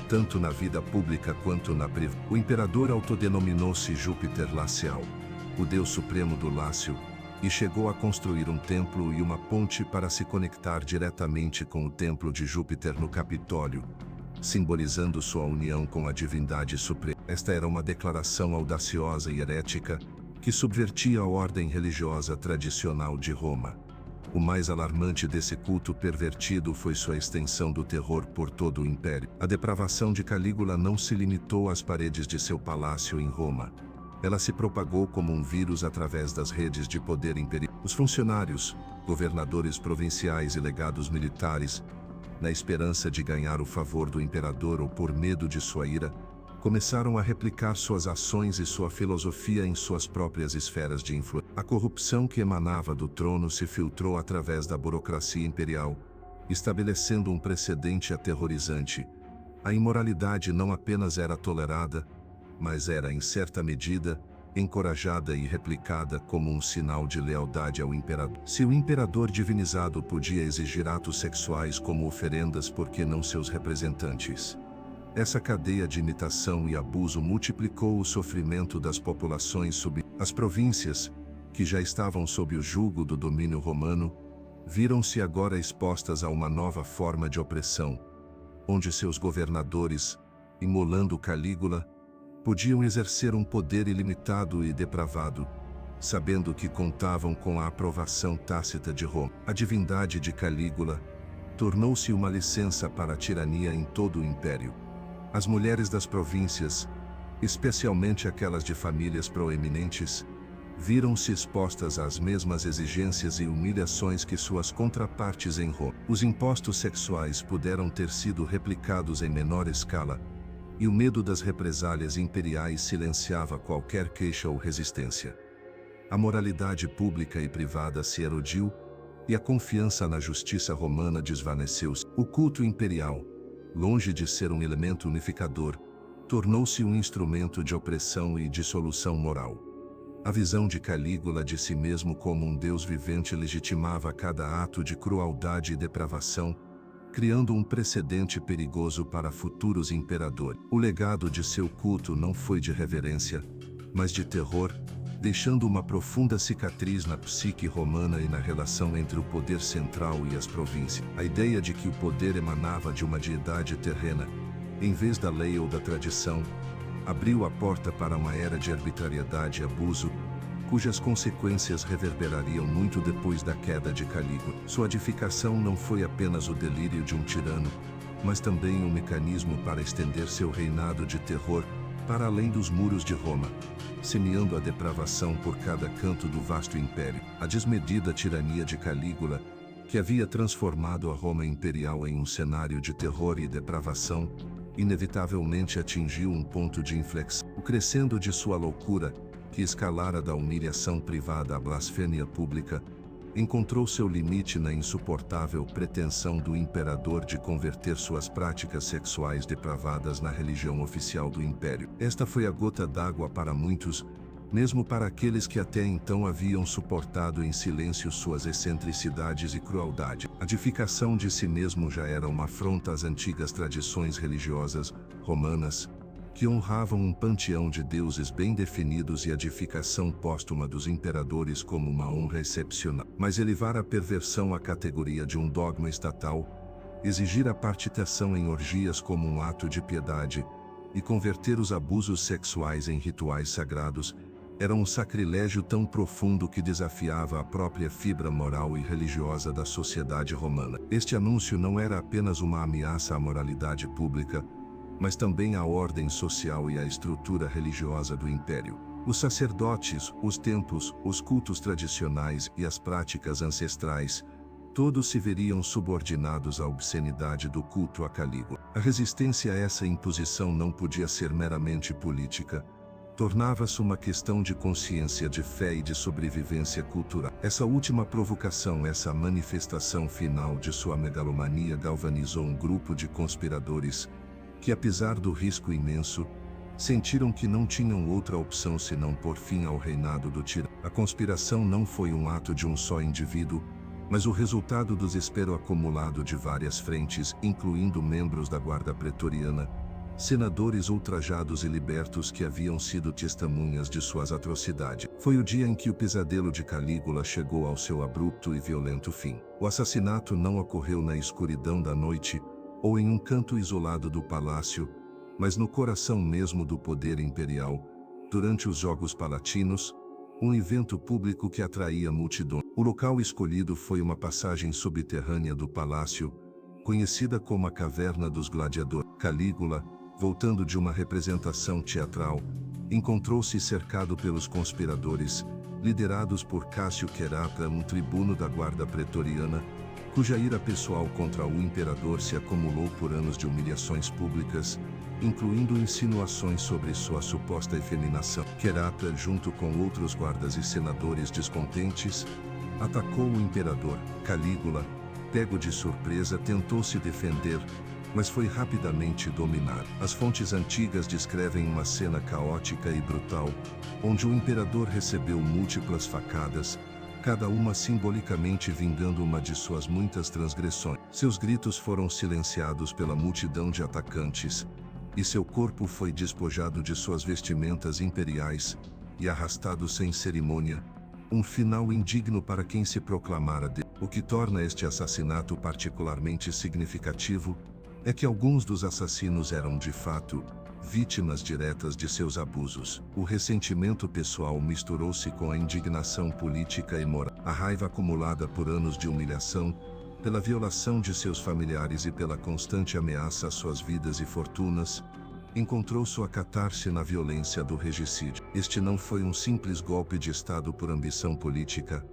[SPEAKER 1] tanto na vida pública quanto na privada. O imperador autodenominou-se Júpiter Lacial, o deus supremo do Lácio, e chegou a construir um templo e uma ponte para se conectar diretamente com o templo de Júpiter no Capitólio, simbolizando sua união com a divindade suprema. Esta era uma declaração audaciosa e herética que subvertia a ordem religiosa tradicional de Roma. O mais alarmante desse culto pervertido foi sua extensão do terror por todo o império. A depravação de Calígula não se limitou às paredes de seu palácio em Roma. Ela se propagou como um vírus através das redes de poder imperial. Os funcionários, governadores provinciais e legados militares, na esperança de ganhar o favor do imperador ou por medo de sua ira, começaram a replicar suas ações e sua filosofia em suas próprias esferas de influência. A corrupção que emanava do trono se filtrou através da burocracia imperial, estabelecendo um precedente aterrorizante. A imoralidade não apenas era tolerada, mas era, em certa medida, encorajada e replicada como um sinal de lealdade ao imperador. Se o imperador divinizado podia exigir atos sexuais como oferendas, por que não seus representantes? Essa cadeia de imitação e abuso multiplicou o sofrimento das populações As províncias, que já estavam sob o jugo do domínio romano, viram-se agora expostas a uma nova forma de opressão, onde seus governadores, imolando Calígula, podiam exercer um poder ilimitado e depravado, sabendo que contavam com a aprovação tácita de Roma. A divindade de Calígula tornou-se uma licença para a tirania em todo o império. As mulheres das províncias, especialmente aquelas de famílias proeminentes, viram-se expostas às mesmas exigências e humilhações que suas contrapartes em Roma. Os impostos sexuais puderam ter sido replicados em menor escala, e o medo das represálias imperiais silenciava qualquer queixa ou resistência. A moralidade pública e privada se erodiu, e a confiança na justiça romana desvaneceu-se. O culto imperial, longe de ser um elemento unificador, tornou-se um instrumento de opressão e dissolução moral. A visão de Calígula de si mesmo como um deus vivente legitimava cada ato de crueldade e depravação, criando um precedente perigoso para futuros imperadores. O legado de seu culto não foi de reverência, mas de terror, deixando uma profunda cicatriz na psique romana e na relação entre o poder central e as províncias. A ideia de que o poder emanava de uma deidade terrena, em vez da lei ou da tradição, abriu a porta para uma era de arbitrariedade e abuso, cujas consequências reverberariam muito depois da queda de Calígula. Sua edificação não foi apenas o delírio de um tirano, mas também um mecanismo para estender seu reinado de terror para além dos muros de Roma, semeando a depravação por cada canto do vasto império. A desmedida tirania de Calígula, que havia transformado a Roma imperial em um cenário de terror e depravação, inevitavelmente atingiu um ponto de inflexão. O crescendo de sua loucura, que escalara da humilhação privada à blasfêmia pública, encontrou seu limite na insuportável pretensão do imperador de converter suas práticas sexuais depravadas na religião oficial do império. Esta foi a gota d'água para muitos, mesmo para aqueles que até então haviam suportado em silêncio suas excentricidades e crueldade. A edificação de si mesmo já era uma afronta às antigas tradições religiosas romanas, que honravam um panteão de deuses bem definidos e a edificação póstuma dos imperadores como uma honra excepcional. Mas elevar a perversão à categoria de um dogma estatal, exigir a participação em orgias como um ato de piedade, e converter os abusos sexuais em rituais sagrados, era um sacrilégio tão profundo que desafiava a própria fibra moral e religiosa da sociedade romana. Este anúncio não era apenas uma ameaça à moralidade pública, mas também à ordem social e à estrutura religiosa do império. Os sacerdotes, os templos, os cultos tradicionais e as práticas ancestrais, todos se veriam subordinados à obscenidade do culto a Calígula. A resistência a essa imposição não podia ser meramente política, tornava-se uma questão de consciência, de fé e de sobrevivência cultural. Essa última provocação, essa manifestação final de sua megalomania galvanizou um grupo de conspiradores que, apesar do risco imenso, sentiram que não tinham outra opção senão pôr fim ao reinado do tirano. A conspiração não foi um ato de um só indivíduo, mas o resultado do desespero acumulado de várias frentes, incluindo membros da Guarda Pretoriana, senadores ultrajados e libertos que haviam sido testemunhas de suas atrocidades. Foi o dia em que o pesadelo de Calígula chegou ao seu abrupto e violento fim. O assassinato não ocorreu na escuridão da noite, ou em um canto isolado do palácio, mas no coração mesmo do poder imperial, durante os Jogos Palatinos, um evento público que atraía multidões. O local escolhido foi uma passagem subterrânea do palácio, conhecida como a Caverna dos Gladiadores. Calígula, voltando de uma representação teatral, encontrou-se cercado pelos conspiradores, liderados por Cássio Querapra, um tribuno da Guarda Pretoriana, cuja ira pessoal contra o imperador se acumulou por anos de humilhações públicas, incluindo insinuações sobre sua suposta efeminação. Querapra, junto com outros guardas e senadores descontentes, atacou o imperador. Calígula, pego de surpresa, tentou se defender, mas foi rapidamente dominado. As fontes antigas descrevem uma cena caótica e brutal, onde o imperador recebeu múltiplas facadas, cada uma simbolicamente vingando uma de suas muitas transgressões. Seus gritos foram silenciados pela multidão de atacantes, e seu corpo foi despojado de suas vestimentas imperiais e arrastado sem cerimônia, um final indigno para quem se proclamara Deus. O que torna este assassinato particularmente significativo é que alguns dos assassinos eram de fato vítimas diretas de seus abusos. O ressentimento pessoal misturou-se com a indignação política e moral. A raiva acumulada por anos de humilhação, pela violação de seus familiares e pela constante ameaça às suas vidas e fortunas, encontrou sua catarse na violência do regicídio. Este não foi um simples golpe de Estado por ambição política,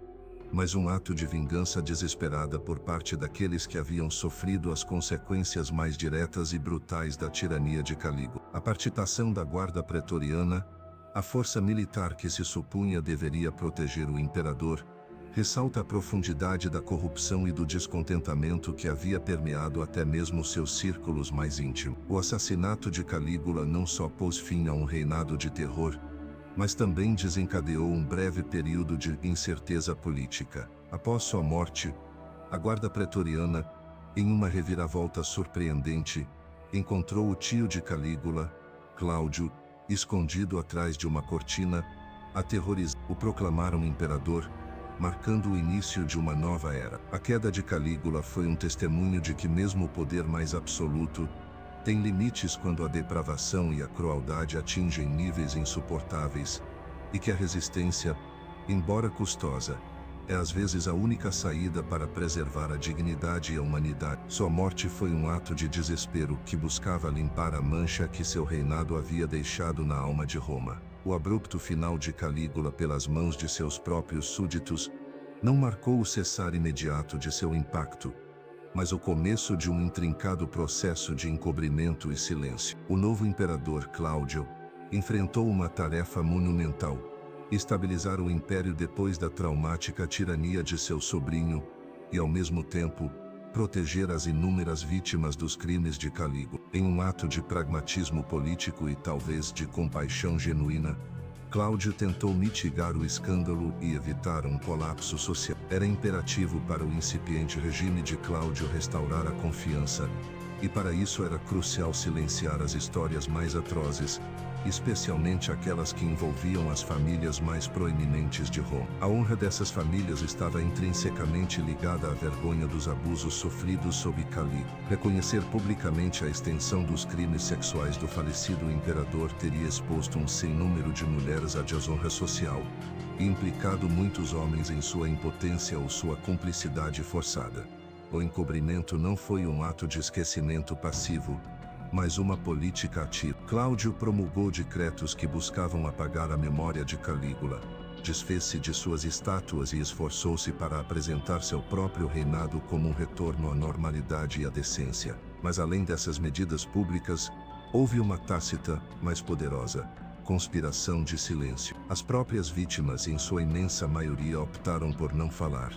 [SPEAKER 1] mas um ato de vingança desesperada por parte daqueles que haviam sofrido as consequências mais diretas e brutais da tirania de Calígula. A participação da Guarda Pretoriana, a força militar que se supunha deveria proteger o imperador, ressalta a profundidade da corrupção e do descontentamento que havia permeado até mesmo seus círculos mais íntimos. O assassinato de Calígula não só pôs fim a um reinado de terror, mas também desencadeou um breve período de incerteza política. Após sua morte, a Guarda Pretoriana, em uma reviravolta surpreendente, encontrou o tio de Calígula, Cláudio, escondido atrás de uma cortina, aterrorizado. O proclamaram imperador, marcando o início de uma nova era. A queda de Calígula foi um testemunho de que mesmo o poder mais absoluto tem limites quando a depravação e a crueldade atingem níveis insuportáveis, e que a resistência, embora custosa, é às vezes a única saída para preservar a dignidade e a humanidade. Sua morte foi um ato de desespero que buscava limpar a mancha que seu reinado havia deixado na alma de Roma. O abrupto final de Calígula pelas mãos de seus próprios súditos não marcou o cessar imediato de seu impacto, mas o começo de um intrincado processo de encobrimento e silêncio. O novo imperador Cláudio enfrentou uma tarefa monumental: estabilizar o império depois da traumática tirania de seu sobrinho e, ao mesmo tempo, proteger as inúmeras vítimas dos crimes de Calígula. Em um ato de pragmatismo político e talvez de compaixão genuína, Cláudio tentou mitigar o escândalo e evitar um colapso social. Era imperativo para o incipiente regime de Cláudio restaurar a confiança, e para isso era crucial silenciar as histórias mais atrozes, especialmente aquelas que envolviam as famílias mais proeminentes de Roma. A honra dessas famílias estava intrinsecamente ligada à vergonha dos abusos sofridos sob Calígula. Reconhecer publicamente a extensão dos crimes sexuais do falecido imperador teria exposto um sem número de mulheres à desonra social, e implicado muitos homens em sua impotência ou sua cumplicidade forçada. O encobrimento não foi um ato de esquecimento passivo, mas uma política ativa. Cláudio promulgou decretos que buscavam apagar a memória de Calígula, desfez-se de suas estátuas e esforçou-se para apresentar seu próprio reinado como um retorno à normalidade e à decência. Mas além dessas medidas públicas, houve uma tácita, mais poderosa, conspiração de silêncio. As próprias vítimas, em sua imensa maioria, optaram por não falar.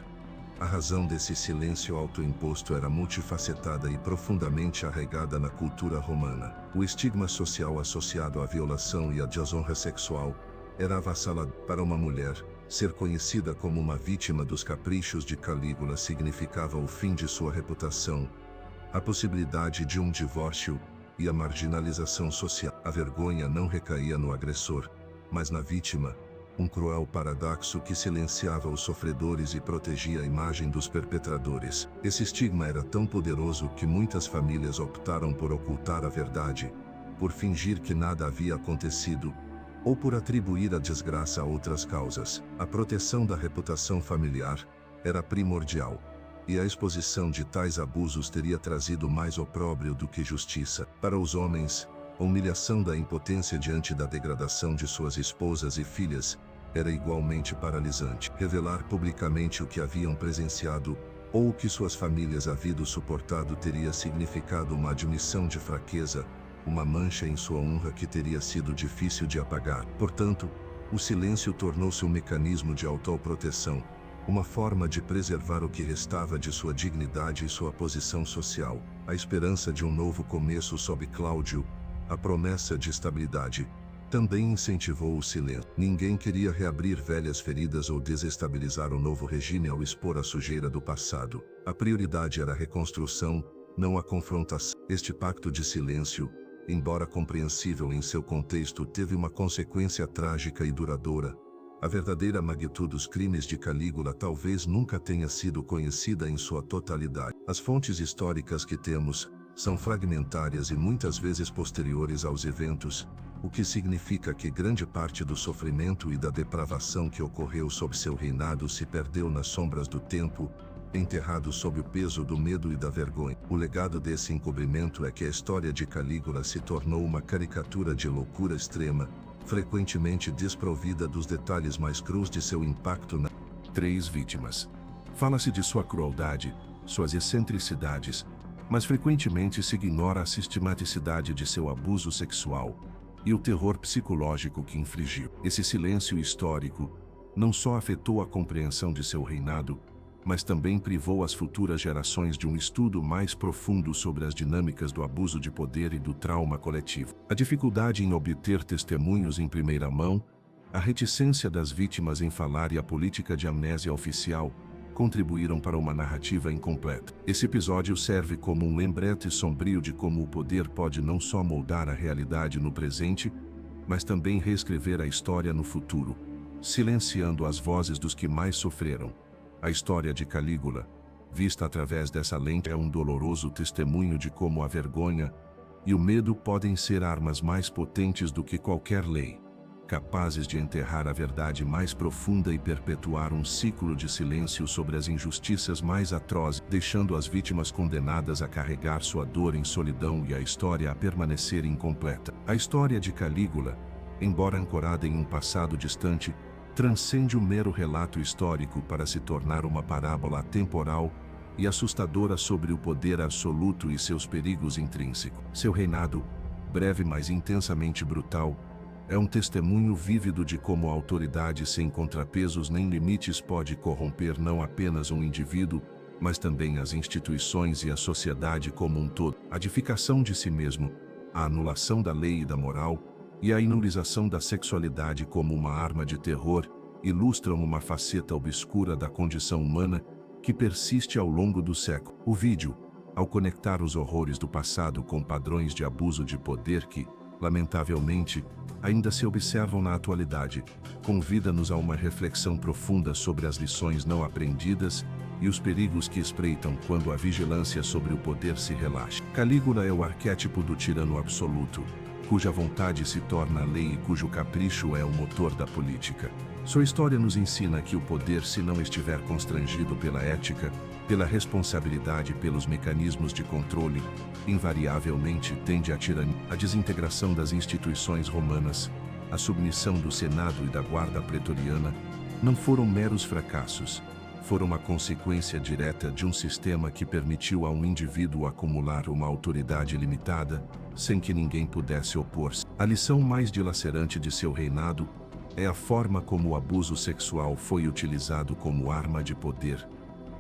[SPEAKER 1] A razão desse silêncio autoimposto era multifacetada e profundamente arraigada na cultura romana. O estigma social associado à violação e à desonra sexual era avassalador. Para uma mulher, ser conhecida como uma vítima dos caprichos de Calígula significava o fim de sua reputação, a possibilidade de um divórcio e a marginalização social. A vergonha não recaía no agressor, mas na vítima, um cruel paradoxo que silenciava os sofredores e protegia a imagem dos perpetradores. Esse estigma era tão poderoso que muitas famílias optaram por ocultar a verdade, por fingir que nada havia acontecido, ou por atribuir a desgraça a outras causas. A proteção da reputação familiar era primordial, e a exposição de tais abusos teria trazido mais opróbrio do que justiça. Para os homens, a humilhação da impotência diante da degradação de suas esposas e filhas era igualmente paralisante. Revelar publicamente o que haviam presenciado ou o que suas famílias haviam suportado teria significado uma admissão de fraqueza, uma mancha em sua honra que teria sido difícil de apagar. Portanto, o silêncio tornou-se um mecanismo de autoproteção, uma forma de preservar o que restava de sua dignidade e sua posição social. A esperança de um novo começo sob Cláudio, a promessa de estabilidade, também incentivou o silêncio. Ninguém queria reabrir velhas feridas ou desestabilizar o novo regime ao expor a sujeira do passado. A prioridade era a reconstrução, não a confrontação. Este pacto de silêncio, embora compreensível em seu contexto, teve uma consequência trágica e duradoura. A verdadeira magnitude dos crimes de Calígula talvez nunca tenha sido conhecida em sua totalidade. As fontes históricas que temos são fragmentárias e muitas vezes posteriores aos eventos, o que significa que grande parte do sofrimento e da depravação que ocorreu sob seu reinado se perdeu nas sombras do tempo, enterrado sob o peso do medo e da vergonha. O legado desse encobrimento é que a história de Calígula se tornou uma caricatura de loucura extrema, frequentemente desprovida dos detalhes mais crus de seu impacto na... 3 vítimas. Fala-se de sua crueldade, suas excentricidades, mas frequentemente se ignora a sistematicidade de seu abuso sexual e o terror psicológico que infligiu. Esse silêncio histórico não só afetou a compreensão de seu reinado, mas também privou as futuras gerações de um estudo mais profundo sobre as dinâmicas do abuso de poder e do trauma coletivo. A dificuldade em obter testemunhos em primeira mão, a reticência das vítimas em falar e a política de amnésia oficial contribuíram para uma narrativa incompleta. Esse episódio serve como um lembrete sombrio de como o poder pode não só moldar a realidade no presente, mas também reescrever a história no futuro, silenciando as vozes dos que mais sofreram. A história de Calígula, vista através dessa lente, é um doloroso testemunho de como a vergonha e o medo podem ser armas mais potentes do que qualquer lei, capazes de enterrar a verdade mais profunda e perpetuar um ciclo de silêncio sobre as injustiças mais atrozes, deixando as vítimas condenadas a carregar sua dor em solidão e a história a permanecer incompleta. A história de Calígula, embora ancorada em um passado distante, transcende o mero relato histórico para se tornar uma parábola atemporal e assustadora sobre o poder absoluto e seus perigos intrínsecos. Seu reinado, breve mas intensamente brutal, é um testemunho vívido de como a autoridade sem contrapesos nem limites pode corromper não apenas um indivíduo, mas também as instituições e a sociedade como um todo. A edificação de si mesmo, a anulação da lei e da moral, e a inulização da sexualidade como uma arma de terror ilustram uma faceta obscura da condição humana que persiste ao longo do século. O vídeo, ao conectar os horrores do passado com padrões de abuso de poder que, lamentavelmente, ainda se observam na atualidade, convida-nos a uma reflexão profunda sobre as lições não aprendidas e os perigos que espreitam quando a vigilância sobre o poder se relaxa. Calígula é o arquétipo do tirano absoluto, cuja vontade se torna a lei e cujo capricho é o motor da política. Sua história nos ensina que o poder, se não estiver constrangido pela ética, pela responsabilidade e pelos mecanismos de controle, invariavelmente tende à tirania. A desintegração das instituições romanas, a submissão do Senado e da Guarda Pretoriana, não foram meros fracassos, foram uma consequência direta de um sistema que permitiu a um indivíduo acumular uma autoridade limitada, sem que ninguém pudesse opor-se. A lição mais dilacerante de seu reinado é a forma como o abuso sexual foi utilizado como arma de poder.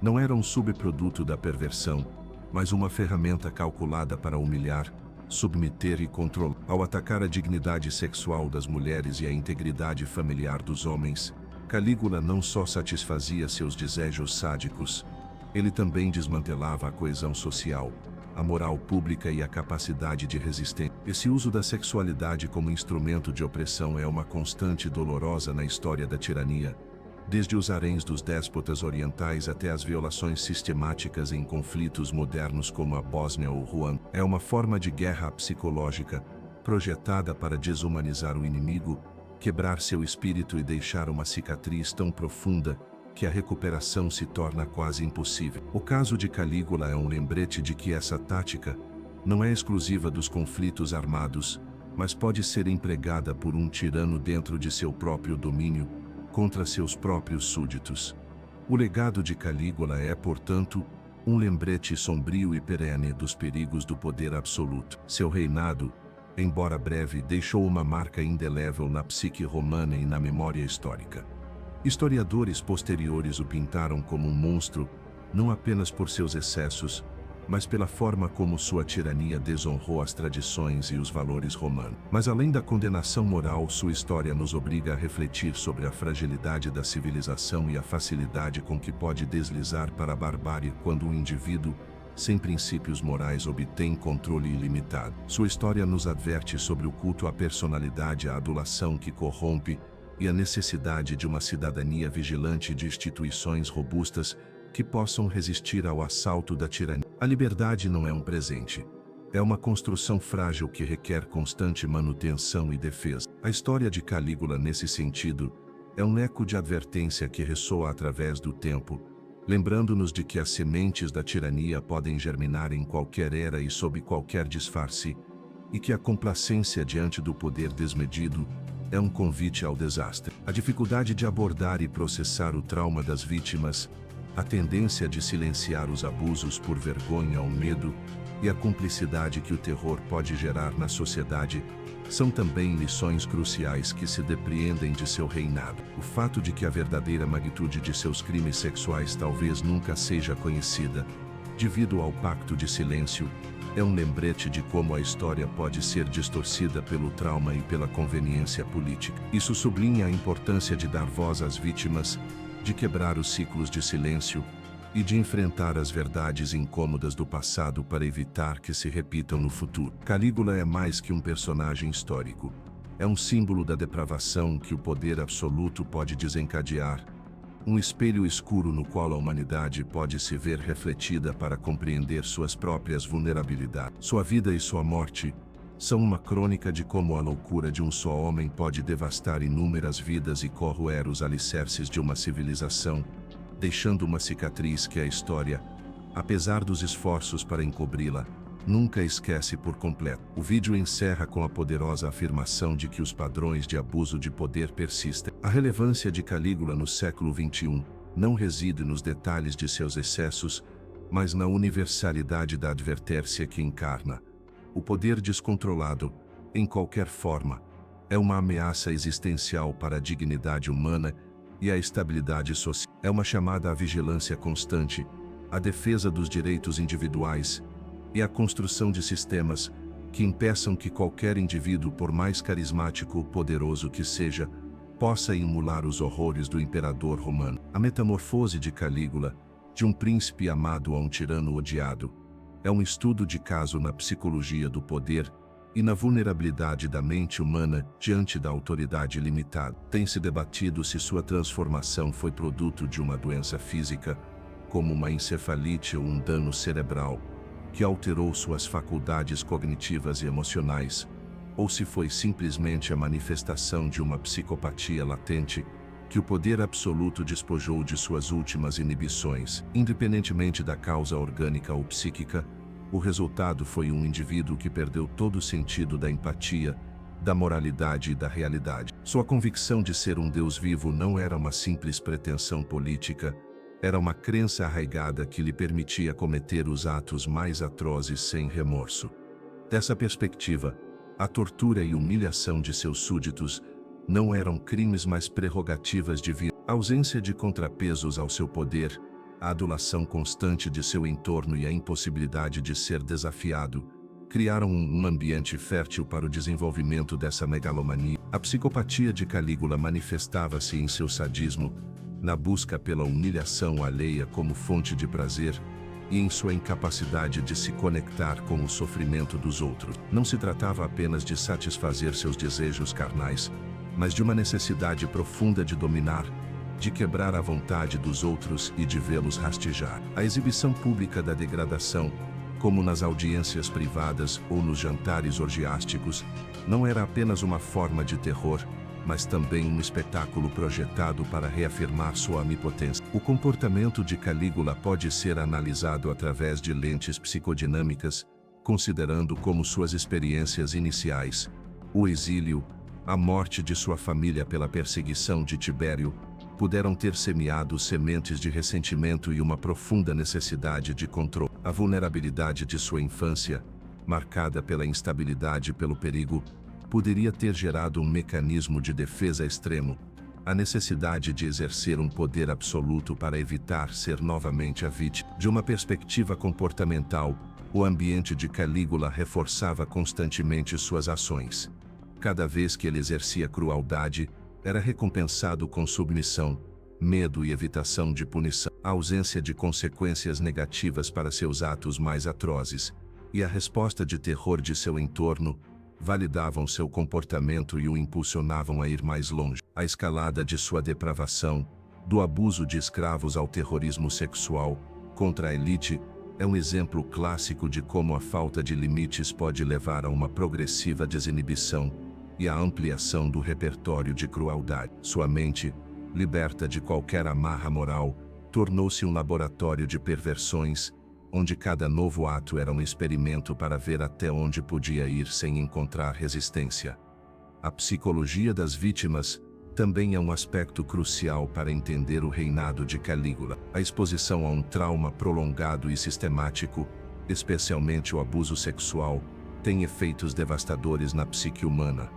[SPEAKER 1] Não era um subproduto da perversão, mas uma ferramenta calculada para humilhar, submeter e controlar. Ao atacar a dignidade sexual das mulheres e a integridade familiar dos homens, Calígula não só satisfazia seus desejos sádicos, ele também desmantelava a coesão social, a moral pública e a capacidade de resistência. Esse uso da sexualidade como instrumento de opressão é uma constante dolorosa na história da tirania, desde os haréns dos déspotas orientais até as violações sistemáticas em conflitos modernos como a Bósnia ou Ruanda. É uma forma de guerra psicológica, projetada para desumanizar o inimigo, quebrar seu espírito e deixar uma cicatriz tão profunda que a recuperação se torna quase impossível. O caso de Calígula é um lembrete de que essa tática não é exclusiva dos conflitos armados, mas pode ser empregada por um tirano dentro de seu próprio domínio, contra seus próprios súditos. O legado de Calígula é, portanto, um lembrete sombrio e perene dos perigos do poder absoluto. Seu reinado, embora breve, deixou uma marca indelével na psique romana e na memória histórica. Historiadores posteriores o pintaram como um monstro, não apenas por seus excessos, mas pela forma como sua tirania desonrou as tradições e os valores romanos. Mas além da condenação moral, sua história nos obriga a refletir sobre a fragilidade da civilização e a facilidade com que pode deslizar para a barbárie quando um indivíduo, sem princípios morais, obtém controle ilimitado. Sua história nos adverte sobre o culto à personalidade, a adulação que corrompe, e a necessidade de uma cidadania vigilante de instituições robustas que possam resistir ao assalto da tirania. A liberdade não é um presente. É uma construção frágil que requer constante manutenção e defesa. A história de Calígula, nesse sentido, é um eco de advertência que ressoa através do tempo, lembrando-nos de que as sementes da tirania podem germinar em qualquer era e sob qualquer disfarce, e que a complacência diante do poder desmedido é um convite ao desastre. A dificuldade de abordar e processar o trauma das vítimas, a tendência de silenciar os abusos por vergonha ou medo, e a cumplicidade que o terror pode gerar na sociedade, são também lições cruciais que se depreendem de seu reinado. O fato de que a verdadeira magnitude de seus crimes sexuais talvez nunca seja conhecida, devido ao pacto de silêncio, é um lembrete de como a história pode ser distorcida pelo trauma e pela conveniência política. Isso sublinha a importância de dar voz às vítimas, de quebrar os ciclos de silêncio e de enfrentar as verdades incômodas do passado para evitar que se repitam no futuro. Calígula é mais que um personagem histórico. É um símbolo da depravação que o poder absoluto pode desencadear, um espelho escuro no qual a humanidade pode se ver refletida para compreender suas próprias vulnerabilidades. Sua vida e sua morte são uma crônica de como a loucura de um só homem pode devastar inúmeras vidas e corroer os alicerces de uma civilização, deixando uma cicatriz que a história, apesar dos esforços para encobri-la, nunca esquece por completo. O vídeo encerra com a poderosa afirmação de que os padrões de abuso de poder persistem. A relevância de Calígula no século XXI não reside nos detalhes de seus excessos, mas na universalidade da advertência que encarna. O poder descontrolado, em qualquer forma, é uma ameaça existencial para a dignidade humana e a estabilidade social. É uma chamada à vigilância constante, à defesa dos direitos individuais e à construção de sistemas que impeçam que qualquer indivíduo, por mais carismático ou poderoso que seja, possa emular os horrores do imperador romano. A metamorfose de Calígula, de um príncipe amado a um tirano odiado, é um estudo de caso na psicologia do poder e na vulnerabilidade da mente humana diante da autoridade limitada. Tem-se debatido se sua transformação foi produto de uma doença física, como uma encefalite ou um dano cerebral, que alterou suas faculdades cognitivas e emocionais, ou se foi simplesmente a manifestação de uma psicopatia latente, que o poder absoluto despojou de suas últimas inibições. Independentemente da causa orgânica ou psíquica, o resultado foi um indivíduo que perdeu todo o sentido da empatia, da moralidade e da realidade. Sua convicção de ser um Deus vivo não era uma simples pretensão política, era uma crença arraigada que lhe permitia cometer os atos mais atrozes sem remorso. Dessa perspectiva, a tortura e humilhação de seus súditos não eram crimes, mas prerrogativas divinas. A ausência de contrapesos ao seu poder, a adulação constante de seu entorno e a impossibilidade de ser desafiado criaram um ambiente fértil para o desenvolvimento dessa megalomania. A psicopatia de Calígula manifestava-se em seu sadismo, na busca pela humilhação alheia como fonte de prazer, e em sua incapacidade de se conectar com o sofrimento dos outros. Não se tratava apenas de satisfazer seus desejos carnais, mas de uma necessidade profunda de dominar, de quebrar a vontade dos outros e de vê-los rastejar. A exibição pública da degradação, como nas audiências privadas ou nos jantares orgiásticos, não era apenas uma forma de terror, mas também um espetáculo projetado para reafirmar sua onipotência. O comportamento de Calígula pode ser analisado através de lentes psicodinâmicas, considerando como suas experiências iniciais, o exílio, a morte de sua família pela perseguição de Tibério, puderam ter semeado sementes de ressentimento e uma profunda necessidade de controle. A vulnerabilidade de sua infância, marcada pela instabilidade e pelo perigo, poderia ter gerado um mecanismo de defesa extremo, a necessidade de exercer um poder absoluto para evitar ser novamente a vítima. De uma perspectiva comportamental, o ambiente de Calígula reforçava constantemente suas ações. Cada vez que ele exercia crueldade, era recompensado com submissão, medo e evitação de punição. A ausência de consequências negativas para seus atos mais atrozes, e a resposta de terror de seu entorno, validavam seu comportamento e o impulsionavam a ir mais longe. A escalada de sua depravação, do abuso de escravos ao terrorismo sexual contra a elite, é um exemplo clássico de como a falta de limites pode levar a uma progressiva desinibição e a ampliação do repertório de crueldade. Sua mente, liberta de qualquer amarra moral, tornou-se um laboratório de perversões, onde cada novo ato era um experimento para ver até onde podia ir sem encontrar resistência. A psicologia das vítimas também é um aspecto crucial para entender o reinado de Calígula. A exposição a um trauma prolongado e sistemático, especialmente o abuso sexual, tem efeitos devastadores na psique humana.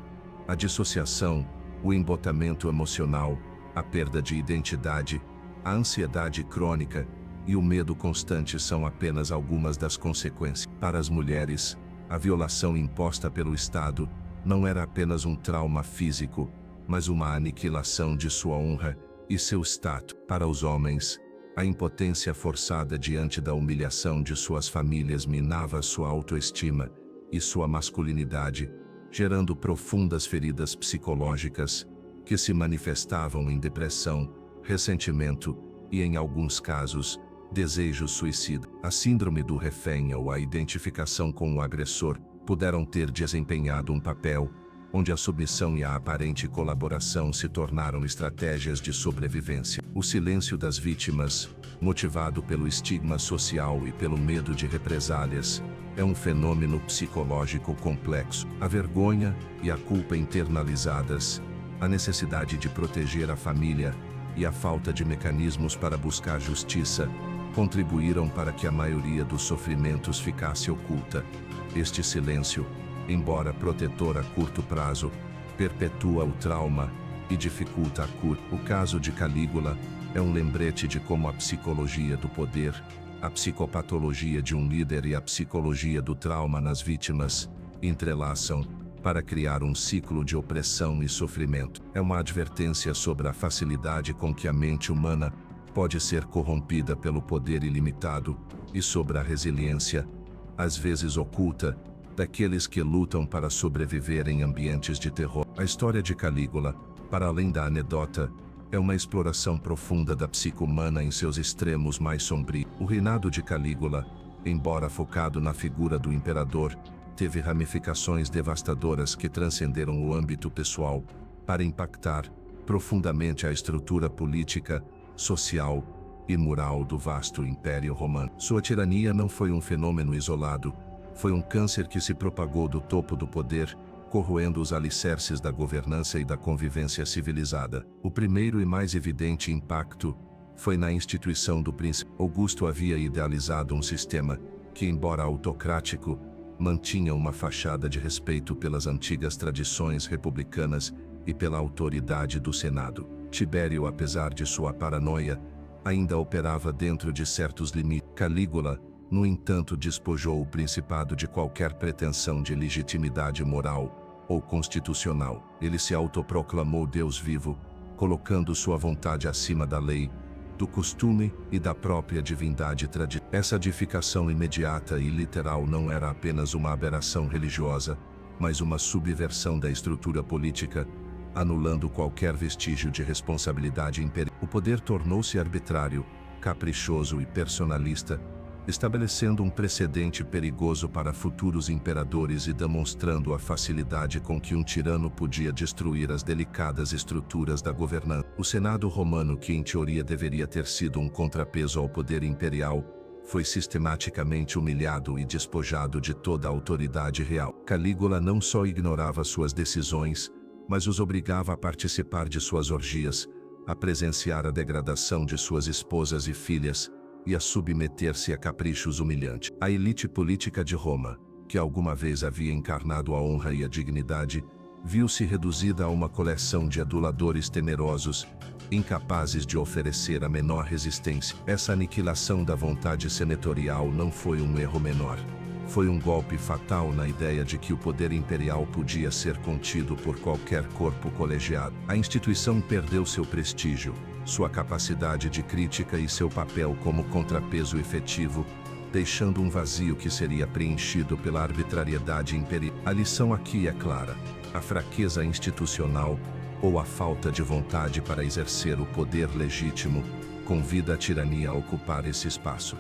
[SPEAKER 1] A dissociação, o embotamento emocional, a perda de identidade, a ansiedade crônica e o medo constante são apenas algumas das consequências. Para as mulheres, a violação imposta pelo Estado não era apenas um trauma físico, mas uma aniquilação de sua honra e seu status. Para os homens, a impotência forçada diante da humilhação de suas famílias minava sua autoestima e sua masculinidade, gerando profundas feridas psicológicas que se manifestavam em depressão, ressentimento e, em alguns casos, desejo suicida. A síndrome do refém ou a identificação com o agressor puderam ter desempenhado um papel onde a submissão e a aparente colaboração se tornaram estratégias de sobrevivência. O silêncio das vítimas, motivado pelo estigma social e pelo medo de represálias, é um fenômeno psicológico complexo. A vergonha e a culpa internalizadas, a necessidade de proteger a família e a falta de mecanismos para buscar justiça contribuíram para que a maioria dos sofrimentos ficasse oculta. Este silêncio, embora protetor a curto prazo, perpetua o trauma e dificulta a cura. O caso de Calígula é um lembrete de como a psicologia do poder, a psicopatologia de um líder e a psicologia do trauma nas vítimas entrelaçam para criar um ciclo de opressão e sofrimento. É uma advertência sobre a facilidade com que a mente humana pode ser corrompida pelo poder ilimitado e sobre a resiliência, às vezes oculta, daqueles que lutam para sobreviver em ambientes de terror. A história de Calígula, para além da anedota, é uma exploração profunda da psique humana em seus extremos mais sombrios. O reinado de Calígula, embora focado na figura do imperador, teve ramificações devastadoras que transcenderam o âmbito pessoal para impactar profundamente a estrutura política, social e moral do vasto Império Romano. Sua tirania não foi um fenômeno isolado, foi um câncer que se propagou do topo do poder, corroendo os alicerces da governança e da convivência civilizada. O primeiro e mais evidente impacto foi na instituição do príncipe. Augusto havia idealizado um sistema que, embora autocrático, mantinha uma fachada de respeito pelas antigas tradições republicanas e pela autoridade do Senado. Tibério, apesar de sua paranoia, ainda operava dentro de certos limites. Calígula, no entanto, despojou o principado de qualquer pretensão de legitimidade moral ou constitucional. Ele se autoproclamou Deus vivo, colocando sua vontade acima da lei, do costume e da própria divindade tradicional. Essa edificação imediata e literal não era apenas uma aberração religiosa, mas uma subversão da estrutura política, anulando qualquer vestígio de responsabilidade imperial. O poder tornou-se arbitrário, caprichoso e personalista, estabelecendo um precedente perigoso para futuros imperadores e demonstrando a facilidade com que um tirano podia destruir as delicadas estruturas da governança. O Senado romano, que em teoria deveria ter sido um contrapeso ao poder imperial, foi sistematicamente humilhado e despojado de toda a autoridade real. Calígula não só ignorava suas decisões, mas os obrigava a participar de suas orgias, a presenciar a degradação de suas esposas e filhas, e a submeter-se a caprichos humilhantes. A elite política de Roma, que alguma vez havia encarnado a honra e a dignidade, viu-se reduzida a uma coleção de aduladores temerosos, incapazes de oferecer a menor resistência. Essa aniquilação da vontade senatorial não foi um erro menor. Foi um golpe fatal na ideia de que o poder imperial podia ser contido por qualquer corpo colegiado. A instituição perdeu seu prestígio, sua capacidade de crítica e seu papel como contrapeso efetivo, deixando um vazio que seria preenchido pela arbitrariedade imperial. A lição aqui é clara: a fraqueza institucional, ou a falta de vontade para exercer o poder legítimo, convida a tirania a ocupar esse espaço.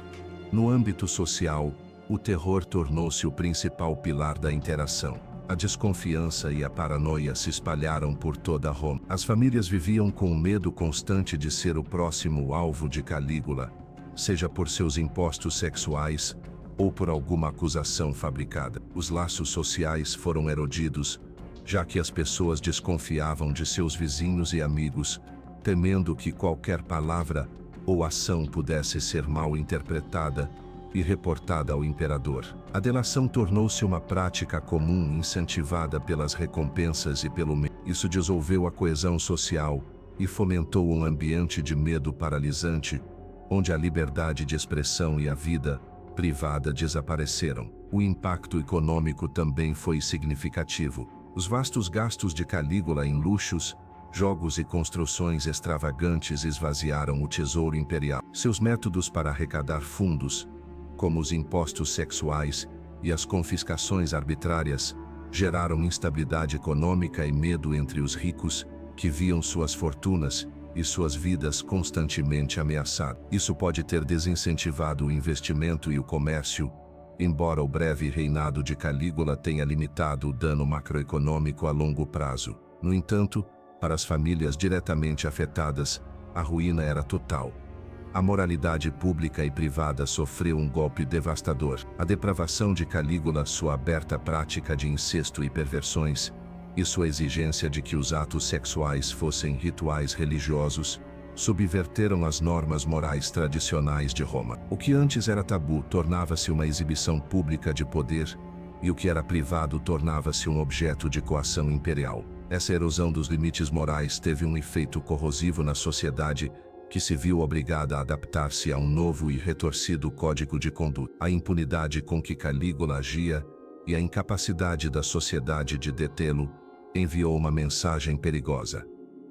[SPEAKER 1] No âmbito social, o terror tornou-se o principal pilar da interação. A desconfiança e a paranoia se espalharam por toda Roma. As famílias viviam com o medo constante de ser o próximo alvo de Calígula, seja por seus impostos sexuais ou por alguma acusação fabricada. Os laços sociais foram erodidos, já que as pessoas desconfiavam de seus vizinhos e amigos, temendo que qualquer palavra ou ação pudesse ser mal interpretada e reportada ao imperador. A delação tornou-se uma prática comum incentivada pelas recompensas e pelo medo. Isso dissolveu a coesão social e fomentou um ambiente de medo paralisante, onde a liberdade de expressão e a vida privada desapareceram. O impacto econômico também foi significativo. Os vastos gastos de Calígula em luxos, jogos e construções extravagantes esvaziaram o tesouro imperial. Seus métodos para arrecadar fundos, como os impostos sexuais e as confiscações arbitrárias, geraram instabilidade econômica e medo entre os ricos, que viam suas fortunas e suas vidas constantemente ameaçadas. Isso pode ter desincentivado o investimento e o comércio, embora o breve reinado de Calígula tenha limitado o dano macroeconômico a longo prazo. No entanto, para as famílias diretamente afetadas, a ruína era total. A moralidade pública e privada sofreu um golpe devastador. A depravação de Calígula, sua aberta prática de incesto e perversões, e sua exigência de que os atos sexuais fossem rituais religiosos, subverteram as normas morais tradicionais de Roma. O que antes era tabu tornava-se uma exibição pública de poder, e o que era privado tornava-se um objeto de coação imperial. Essa erosão dos limites morais teve um efeito corrosivo na sociedade, que se viu obrigada a adaptar-se a um novo e retorcido código de conduta. A impunidade com que Calígula agia e a incapacidade da sociedade de detê-lo enviou uma mensagem perigosa.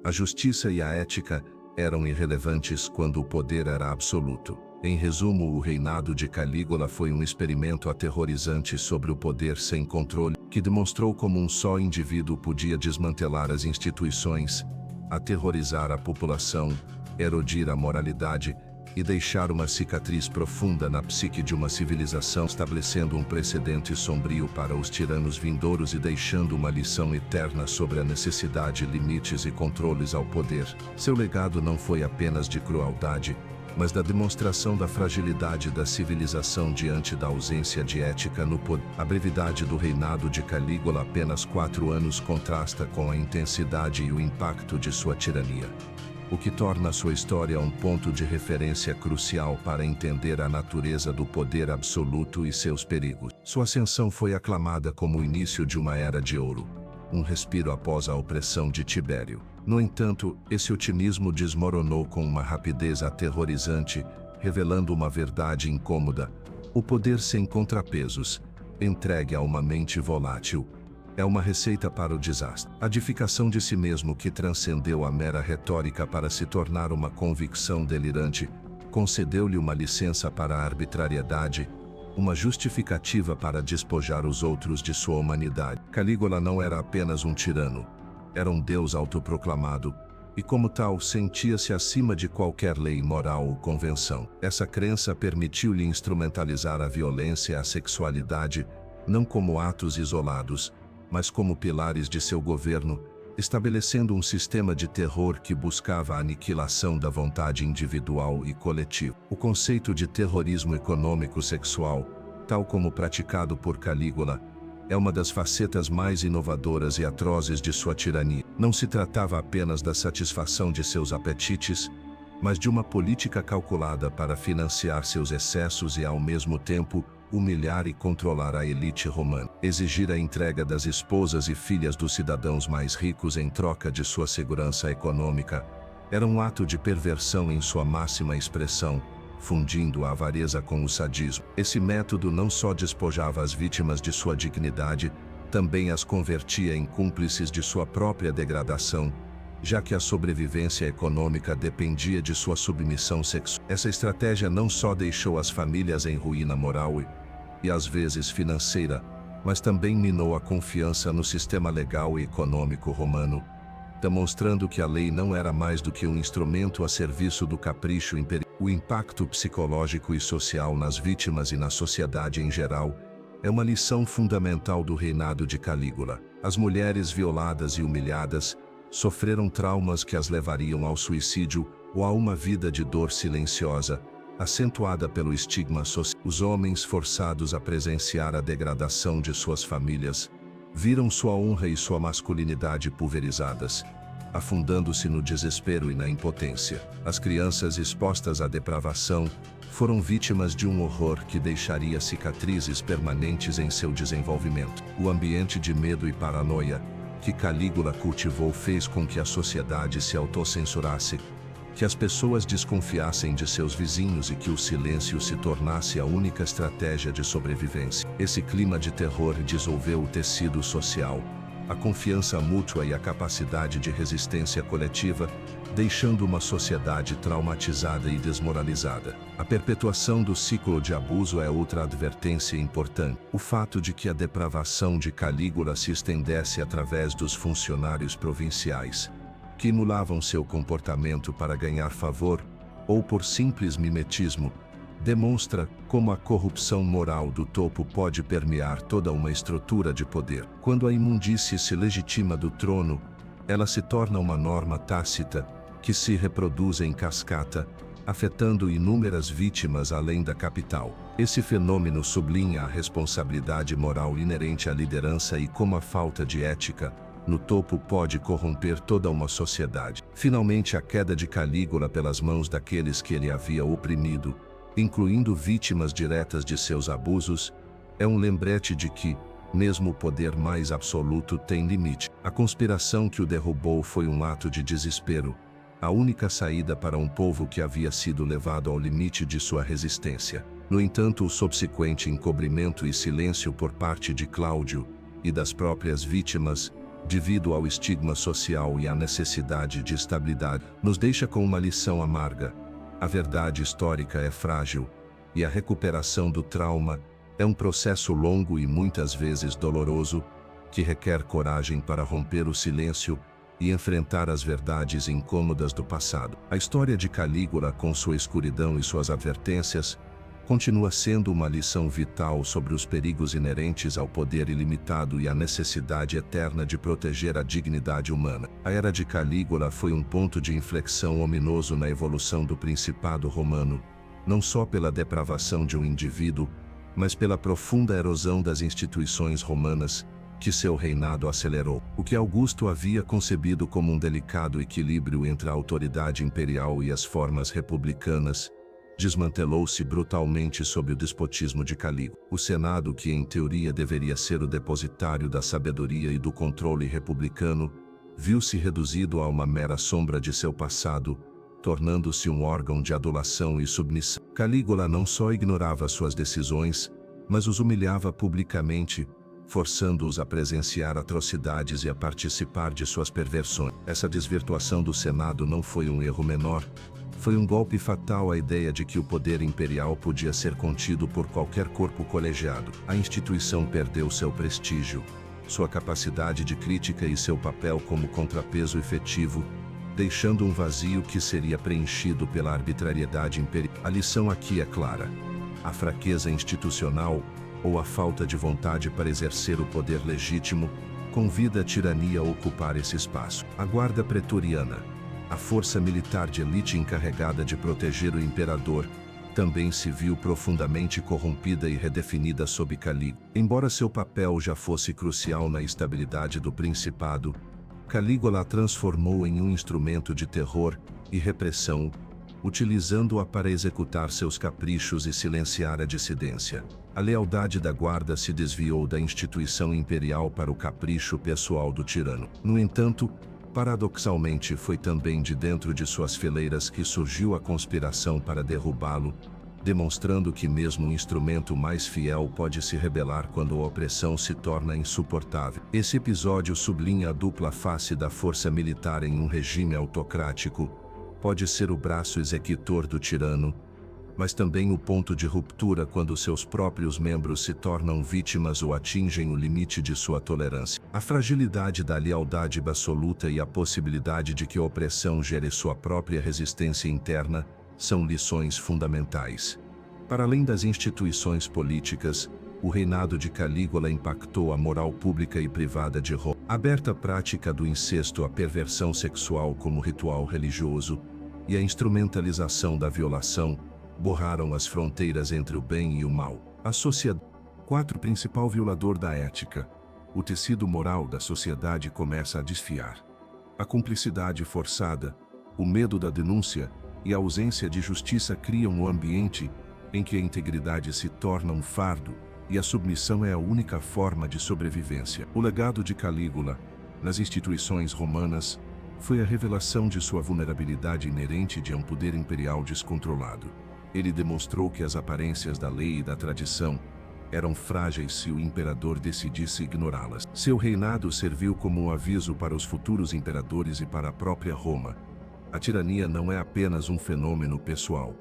[SPEAKER 1] A justiça e a ética eram irrelevantes quando o poder era absoluto. Em resumo, o reinado de Calígula foi um experimento aterrorizante sobre o poder sem controle, que demonstrou como um só indivíduo podia desmantelar as instituições, aterrorizar a população, erodir a moralidade e deixar uma cicatriz profunda na psique de uma civilização, estabelecendo um precedente sombrio para os tiranos vindouros e deixando uma lição eterna sobre a necessidade, limites e controles ao poder. Seu legado não foi apenas de crueldade, mas da demonstração da fragilidade da civilização diante da ausência de ética no poder. A brevidade do reinado de Calígula, apenas 4 anos, contrasta com a intensidade e o impacto de sua tirania, o que torna sua história um ponto de referência crucial para entender a natureza do poder absoluto e seus perigos. Sua ascensão foi aclamada como o início de uma era de ouro, um respiro após a opressão de Tibério. No entanto, esse otimismo desmoronou com uma rapidez aterrorizante, revelando uma verdade incômoda: o poder sem contrapesos, entregue a uma mente volátil, é uma receita para o desastre. A edificação de si mesmo, que transcendeu a mera retórica para se tornar uma convicção delirante, concedeu-lhe uma licença para a arbitrariedade, uma justificativa para despojar os outros de sua humanidade. Calígula não era apenas um tirano, era um deus autoproclamado, e como tal sentia-se acima de qualquer lei moral ou convenção. Essa crença permitiu-lhe instrumentalizar a violência e a sexualidade, não como atos isolados, mas como pilares de seu governo, estabelecendo um sistema de terror que buscava a aniquilação da vontade individual e coletiva. O conceito de terrorismo econômico sexual, tal como praticado por Calígula, é uma das facetas mais inovadoras e atrozes de sua tirania. Não se tratava apenas da satisfação de seus apetites, mas de uma política calculada para financiar seus excessos e, ao mesmo tempo, humilhar e controlar a elite romana. Exigir a entrega das esposas e filhas dos cidadãos mais ricos em troca de sua segurança econômica era um ato de perversão em sua máxima expressão, fundindo a avareza com o sadismo. Esse método não só despojava as vítimas de sua dignidade, também as convertia em cúmplices de sua própria degradação, já que a sobrevivência econômica dependia de sua submissão sexual. Essa estratégia não só deixou as famílias em ruína moral e às vezes financeira, mas também minou a confiança no sistema legal e econômico romano, demonstrando que a lei não era mais do que um instrumento a serviço do capricho imperial. O impacto psicológico e social nas vítimas e na sociedade em geral é uma lição fundamental do reinado de Calígula. As mulheres violadas e humilhadas sofreram traumas que as levariam ao suicídio ou a uma vida de dor silenciosa, acentuada pelo estigma social. Os homens forçados a presenciar a degradação de suas famílias viram sua honra e sua masculinidade pulverizadas, afundando-se no desespero e na impotência. As crianças expostas à depravação foram vítimas de um horror que deixaria cicatrizes permanentes em seu desenvolvimento. O ambiente de medo e paranoia que Calígula cultivou fez com que a sociedade se autocensurasse, que as pessoas desconfiassem de seus vizinhos e que o silêncio se tornasse a única estratégia de sobrevivência. Esse clima de terror dissolveu o tecido social, a confiança mútua e a capacidade de resistência coletiva, deixando uma sociedade traumatizada e desmoralizada. A perpetuação do ciclo de abuso é outra advertência importante. O fato de que a depravação de Calígula se estendesse através dos funcionários provinciais, que emulavam seu comportamento para ganhar favor, ou por simples mimetismo, demonstra como a corrupção moral do topo pode permear toda uma estrutura de poder. Quando a imundície se legitima do trono, ela se torna uma norma tácita, que se reproduz em cascata, afetando inúmeras vítimas além da capital. Esse fenômeno sublinha a responsabilidade moral inerente à liderança e como a falta de ética no topo pode corromper toda uma sociedade. Finalmente, a queda de Calígula pelas mãos daqueles que ele havia oprimido, incluindo vítimas diretas de seus abusos, é um lembrete de que, mesmo o poder mais absoluto tem limite. A conspiração que o derrubou foi um ato de desespero, a única saída para um povo que havia sido levado ao limite de sua resistência. No entanto, o subsequente encobrimento e silêncio por parte de Cláudio e das próprias vítimas, devido ao estigma social e à necessidade de estabilidade, nos deixa com uma lição amarga. A verdade histórica é frágil, e a recuperação do trauma é um processo longo e muitas vezes doloroso, que requer coragem para romper o silêncio e enfrentar as verdades incômodas do passado. A história de Calígula, com sua escuridão e suas advertências, continua sendo uma lição vital sobre os perigos inerentes ao poder ilimitado e a necessidade eterna de proteger a dignidade humana. A era de Calígula foi um ponto de inflexão ominoso na evolução do Principado Romano, não só pela depravação de um indivíduo, mas pela profunda erosão das instituições romanas, que seu reinado acelerou. O que Augusto havia concebido como um delicado equilíbrio entre a autoridade imperial e as formas republicanas, desmantelou-se brutalmente sob o despotismo de Calígula. O Senado, que em teoria deveria ser o depositário da sabedoria e do controle republicano, viu-se reduzido a uma mera sombra de seu passado, tornando-se um órgão de adulação e submissão. Calígula não só ignorava suas decisões, mas os humilhava publicamente, forçando-os a presenciar atrocidades e a participar de suas perversões. Essa desvirtuação do Senado não foi um erro menor, foi um golpe fatal à ideia de que o poder imperial podia ser contido por qualquer corpo colegiado. A instituição perdeu seu prestígio, sua capacidade de crítica e seu papel como contrapeso efetivo, deixando um vazio que seria preenchido pela arbitrariedade imperial. A lição aqui é clara: a fraqueza institucional, ou a falta de vontade para exercer o poder legítimo, convida a tirania a ocupar esse espaço. A Guarda Pretoriana, a força militar de elite encarregada de proteger o imperador, também se viu profundamente corrompida e redefinida sob Calígula. Embora seu papel já fosse crucial na estabilidade do principado, Calígula a transformou em um instrumento de terror e repressão, utilizando-a para executar seus caprichos e silenciar a dissidência. A lealdade da guarda se desviou da instituição imperial para o capricho pessoal do tirano. No entanto, paradoxalmente, foi também de dentro de suas fileiras que surgiu a conspiração para derrubá-lo, demonstrando que mesmo um instrumento mais fiel pode se rebelar quando a opressão se torna insuportável. Esse episódio sublinha a dupla face da força militar em um regime autocrático. Pode ser o braço executor do tirano, mas também o ponto de ruptura quando seus próprios membros se tornam vítimas ou atingem o limite de sua tolerância. A fragilidade da lealdade absoluta e a possibilidade de que a opressão gere sua própria resistência interna são lições fundamentais. Para além das instituições políticas, o reinado de Calígula impactou a moral pública e privada de Roma. A aberta prática do incesto, a perversão sexual como ritual religioso e a instrumentalização da violação borraram as fronteiras entre o bem e o mal. A sociedade. 4. Principal violador da ética. O tecido moral da sociedade começa a desfiar. A cumplicidade forçada, o medo da denúncia e a ausência de justiça criam um ambiente em que a integridade se torna um fardo e a submissão é a única forma de sobrevivência. O legado de Calígula, nas instituições romanas, foi a revelação de sua vulnerabilidade inerente de um poder imperial descontrolado. Ele demonstrou que as aparências da lei e da tradição eram frágeis se o imperador decidisse ignorá-las. Seu reinado serviu como um aviso para os futuros imperadores e para a própria Roma. A tirania não é apenas um fenômeno pessoal,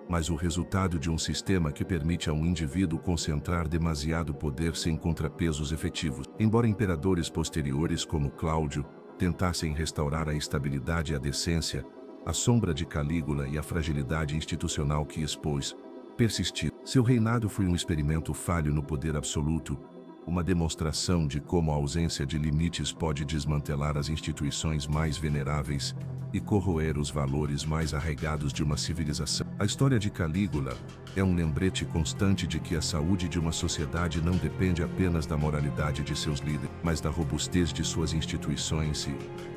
[SPEAKER 1] mas o resultado de um sistema que permite a um indivíduo concentrar demasiado poder sem contrapesos efetivos. Embora imperadores posteriores como Cláudio tentassem restaurar a estabilidade e a decência, a sombra de Calígula e a fragilidade institucional que expôs persistiu. Seu reinado foi um experimento falho no poder absoluto, uma demonstração de como a ausência de limites pode desmantelar as instituições mais veneráveis e corroer os valores mais arraigados de uma civilização. A história de Calígula é um lembrete constante de que a saúde de uma sociedade não depende apenas da moralidade de seus líderes, mas da robustez de suas instituições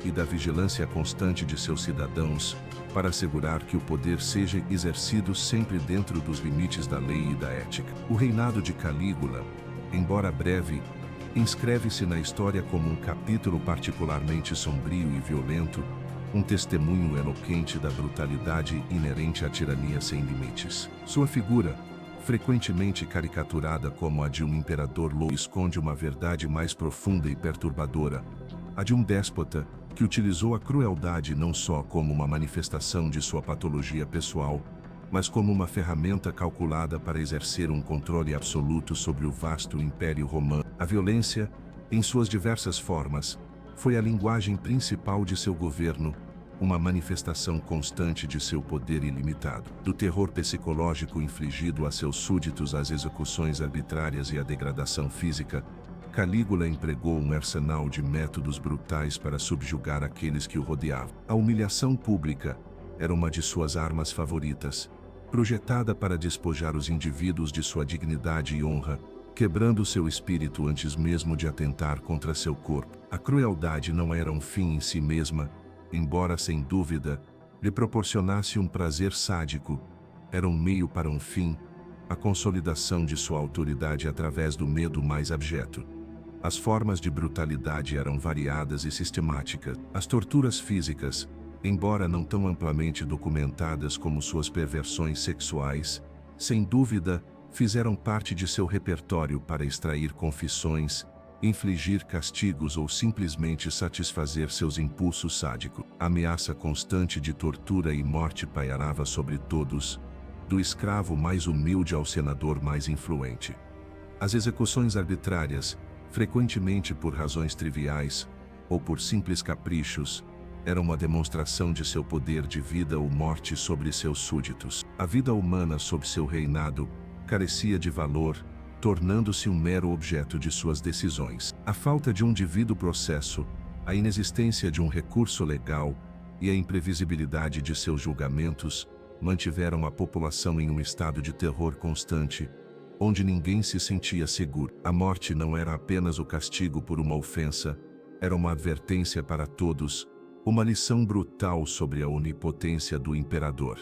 [SPEAKER 1] e da vigilância constante de seus cidadãos, para assegurar que o poder seja exercido sempre dentro dos limites da lei e da ética. O reinado de Calígula, embora breve, inscreve-se na história como um capítulo particularmente sombrio e violento, um testemunho eloquente da brutalidade inerente à tirania sem limites. Sua figura, frequentemente caricaturada como a de um imperador louco, esconde uma verdade mais profunda e perturbadora, a de um déspota que utilizou a crueldade não só como uma manifestação de sua patologia pessoal, mas como uma ferramenta calculada para exercer um controle absoluto sobre o vasto Império Romano. A violência, em suas diversas formas, foi a linguagem principal de seu governo, uma manifestação constante de seu poder ilimitado. Do terror psicológico infligido a seus súditos às execuções arbitrárias e à degradação física, Calígula empregou um arsenal de métodos brutais para subjugar aqueles que o rodeavam. A humilhação pública era uma de suas armas favoritas, projetada para despojar os indivíduos de sua dignidade e honra, quebrando seu espírito antes mesmo de atentar contra seu corpo. A crueldade não era um fim em si mesma, embora sem dúvida lhe proporcionasse um prazer sádico, era um meio para um fim, a consolidação de sua autoridade através do medo mais abjeto. As formas de brutalidade eram variadas e sistemáticas. As torturas físicas, embora não tão amplamente documentadas como suas perversões sexuais, sem dúvida, fizeram parte de seu repertório para extrair confissões, infligir castigos ou simplesmente satisfazer seus impulsos sádicos. A ameaça constante de tortura e morte pairava sobre todos, do escravo mais humilde ao senador mais influente. As execuções arbitrárias, frequentemente por razões triviais ou por simples caprichos, eram uma demonstração de seu poder de vida ou morte sobre seus súditos. A vida humana sob seu reinado carecia de valor, tornando-se um mero objeto de suas decisões. A falta de um devido processo, a inexistência de um recurso legal e a imprevisibilidade de seus julgamentos mantiveram a população em um estado de terror constante, onde ninguém se sentia seguro. A morte não era apenas o castigo por uma ofensa, era uma advertência para todos, uma lição brutal sobre a onipotência do imperador.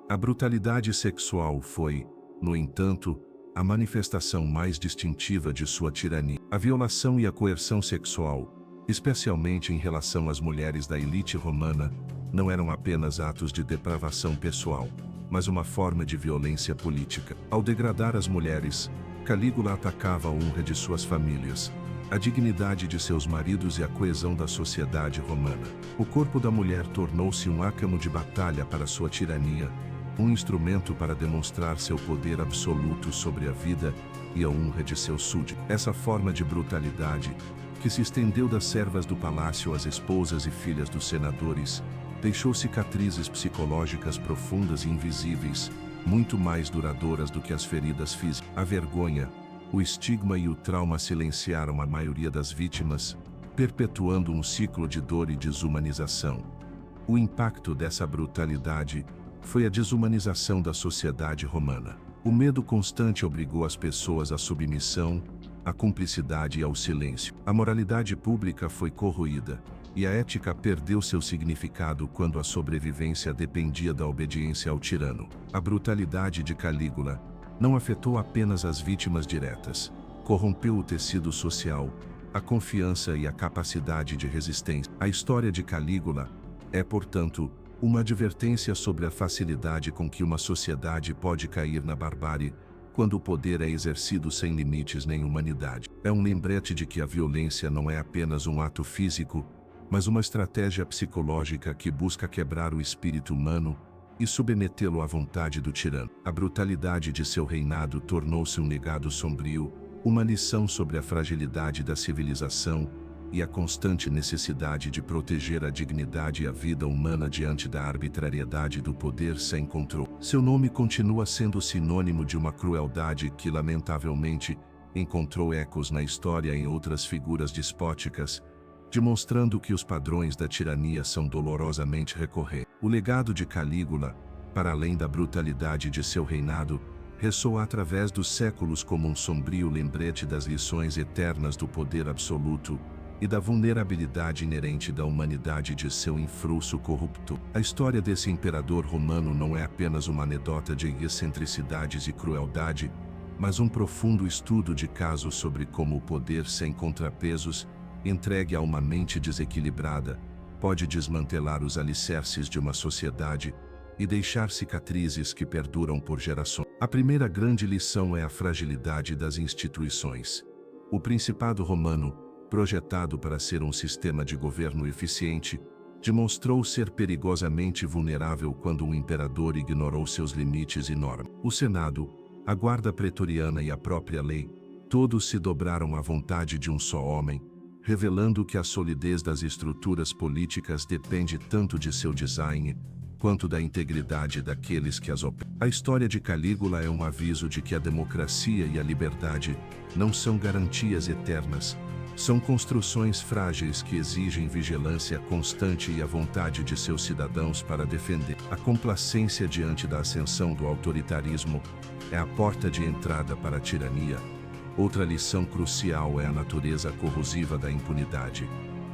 [SPEAKER 1] A brutalidade sexual foi, no entanto, a manifestação mais distintiva de sua tirania. A violação e a coerção sexual, especialmente em relação às mulheres da elite romana, não eram apenas atos de depravação pessoal, mas uma forma de violência política. Ao degradar as mulheres, Calígula atacava a honra de suas famílias, a dignidade de seus maridos e a coesão da sociedade romana. O corpo da mulher tornou-se um ácamo de batalha para sua tirania, um instrumento para demonstrar seu poder absoluto sobre a vida e a honra de seus súditos. Essa forma de brutalidade, que se estendeu das servas do palácio às esposas e filhas dos senadores, deixou cicatrizes psicológicas profundas e invisíveis, muito mais duradouras do que as feridas físicas. A vergonha, O estigma e o trauma silenciaram a maioria das vítimas, perpetuando um ciclo de dor e desumanização. O impacto dessa brutalidade foi a desumanização da sociedade romana. O medo constante obrigou as pessoas à submissão, à cumplicidade e ao silêncio. A moralidade pública foi corroída, e a ética perdeu seu significado quando a sobrevivência dependia da obediência ao tirano. A brutalidade de Calígula não afetou apenas as vítimas diretas, corrompeu o tecido social, a confiança e a capacidade de resistência. A história de Calígula é, portanto, uma advertência sobre a facilidade com que uma sociedade pode cair na barbárie quando o poder é exercido sem limites nem humanidade. É um lembrete de que a violência não é apenas um ato físico, mas uma estratégia psicológica que busca quebrar o espírito humano e submetê-lo à vontade do tirano. A brutalidade de seu reinado tornou-se um legado sombrio, uma lição sobre a fragilidade da civilização e a constante necessidade de proteger a dignidade e a vida humana diante da arbitrariedade do poder sem controle. Seu nome continua sendo sinônimo de uma crueldade que, lamentavelmente, encontrou ecos na história em outras figuras despóticas, demonstrando que os padrões da tirania são dolorosamente recorrentes. O legado de Calígula, para além da brutalidade de seu reinado, ressoa através dos séculos como um sombrio lembrete das lições eternas do poder absoluto e da vulnerabilidade inerente da humanidade de seu infrusso corrupto. A história desse imperador romano não é apenas uma anedota de excentricidades e crueldade, mas um profundo estudo de caso sobre como o poder sem contrapesos, entregue a uma mente desequilibrada, pode desmantelar os alicerces de uma sociedade e deixar cicatrizes que perduram por gerações. A primeira grande lição é a fragilidade das instituições. O Principado Romano, projetado para ser um sistema de governo eficiente, demonstrou ser perigosamente vulnerável quando um imperador ignorou seus limites e normas. O Senado, a guarda pretoriana e a própria lei, todos se dobraram à vontade de um só homem, revelando que a solidez das estruturas políticas depende tanto de seu design, quanto da integridade daqueles que as operam. A história de Calígula é um aviso de que a democracia e a liberdade não são garantias eternas, são construções frágeis que exigem vigilância constante e a vontade de seus cidadãos para defender. A complacência diante da ascensão do autoritarismo é a porta de entrada para a tirania. Outra lição crucial é a natureza corrosiva da impunidade.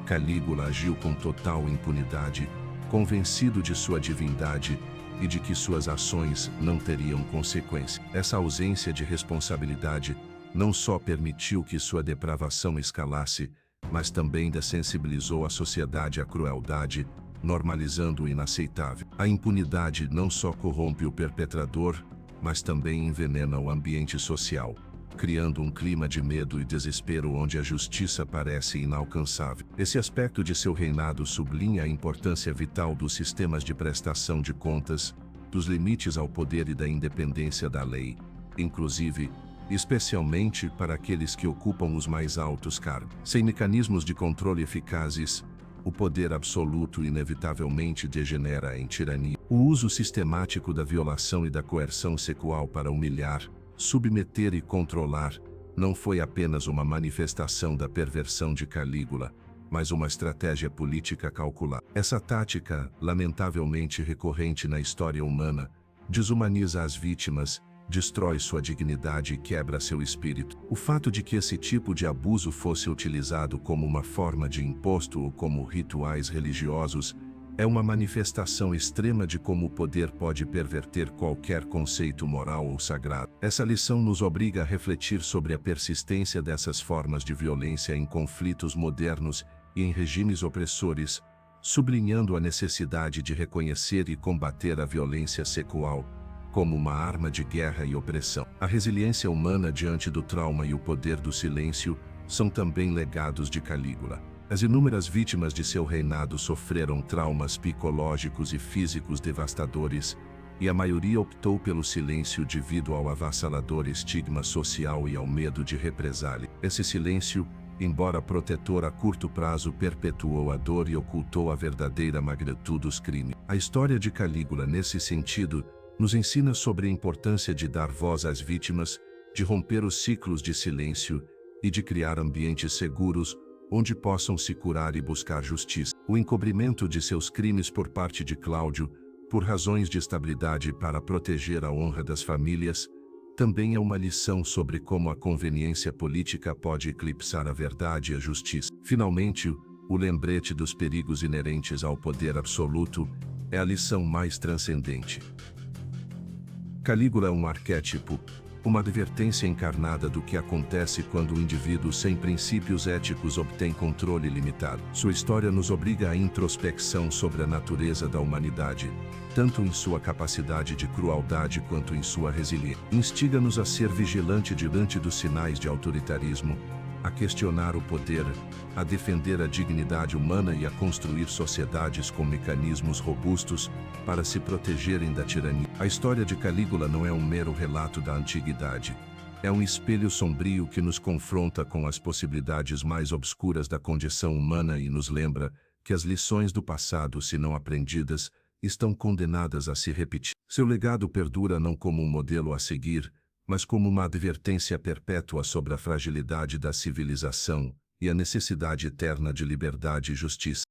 [SPEAKER 1] Calígula agiu com total impunidade, convencido de sua divindade e de que suas ações não teriam consequência. Essa ausência de responsabilidade não só permitiu que sua depravação escalasse, mas também dessensibilizou a sociedade à crueldade, normalizando o inaceitável. A impunidade não só corrompe o perpetrador, mas também envenena o ambiente social, criando um clima de medo e desespero onde a justiça parece inalcançável. Esse aspecto de seu reinado sublinha a importância vital dos sistemas de prestação de contas, dos limites ao poder e da independência da lei, inclusive, especialmente para aqueles que ocupam os mais altos cargos. Sem mecanismos de controle eficazes, o poder absoluto inevitavelmente degenera em tirania. O uso sistemático da violação e da coerção sexual para humilhar, submeter e controlar não foi apenas uma manifestação da perversão de Calígula, mas uma estratégia política calculada. Essa tática, lamentavelmente recorrente na história humana, desumaniza as vítimas, destrói sua dignidade e quebra seu espírito. O fato de que esse tipo de abuso fosse utilizado como uma forma de imposto ou como rituais religiosos é uma manifestação extrema de como o poder pode perverter qualquer conceito moral ou sagrado. Essa lição nos obriga a refletir sobre a persistência dessas formas de violência em conflitos modernos e em regimes opressores, sublinhando a necessidade de reconhecer e combater a violência sexual como uma arma de guerra e opressão. A resiliência humana diante do trauma e o poder do silêncio são também legados de Calígula. As inúmeras vítimas de seu reinado sofreram traumas psicológicos e físicos devastadores, e a maioria optou pelo silêncio devido ao avassalador estigma social e ao medo de represália. Esse silêncio, embora protetor a curto prazo, perpetuou a dor e ocultou a verdadeira magnitude dos crimes. A história de Calígula, nesse sentido, nos ensina sobre a importância de dar voz às vítimas, de romper os ciclos de silêncio e de criar ambientes seguros onde possam se curar e buscar justiça. O encobrimento de seus crimes por parte de Cláudio, por razões de estabilidade para proteger a honra das famílias, também é uma lição sobre como a conveniência política pode eclipsar a verdade e a justiça. Finalmente, o lembrete dos perigos inerentes ao poder absoluto é a lição mais transcendente. Calígula é um arquétipo, uma advertência encarnada do que acontece quando o indivíduo sem princípios éticos obtém controle limitado. Sua história nos obriga à introspecção sobre a natureza da humanidade, tanto em sua capacidade de crueldade quanto em sua resiliência. Instiga-nos a ser vigilante diante dos sinais de autoritarismo, a questionar o poder, a defender a dignidade humana e a construir sociedades com mecanismos robustos para se protegerem da tirania. A história de Calígula não é um mero relato da antiguidade. É um espelho sombrio que nos confronta com as possibilidades mais obscuras da condição humana e nos lembra que as lições do passado, se não aprendidas, estão condenadas a se repetir. Seu legado perdura não como um modelo a seguir, mas como uma advertência perpétua sobre a fragilidade da civilização e a necessidade eterna de liberdade e justiça.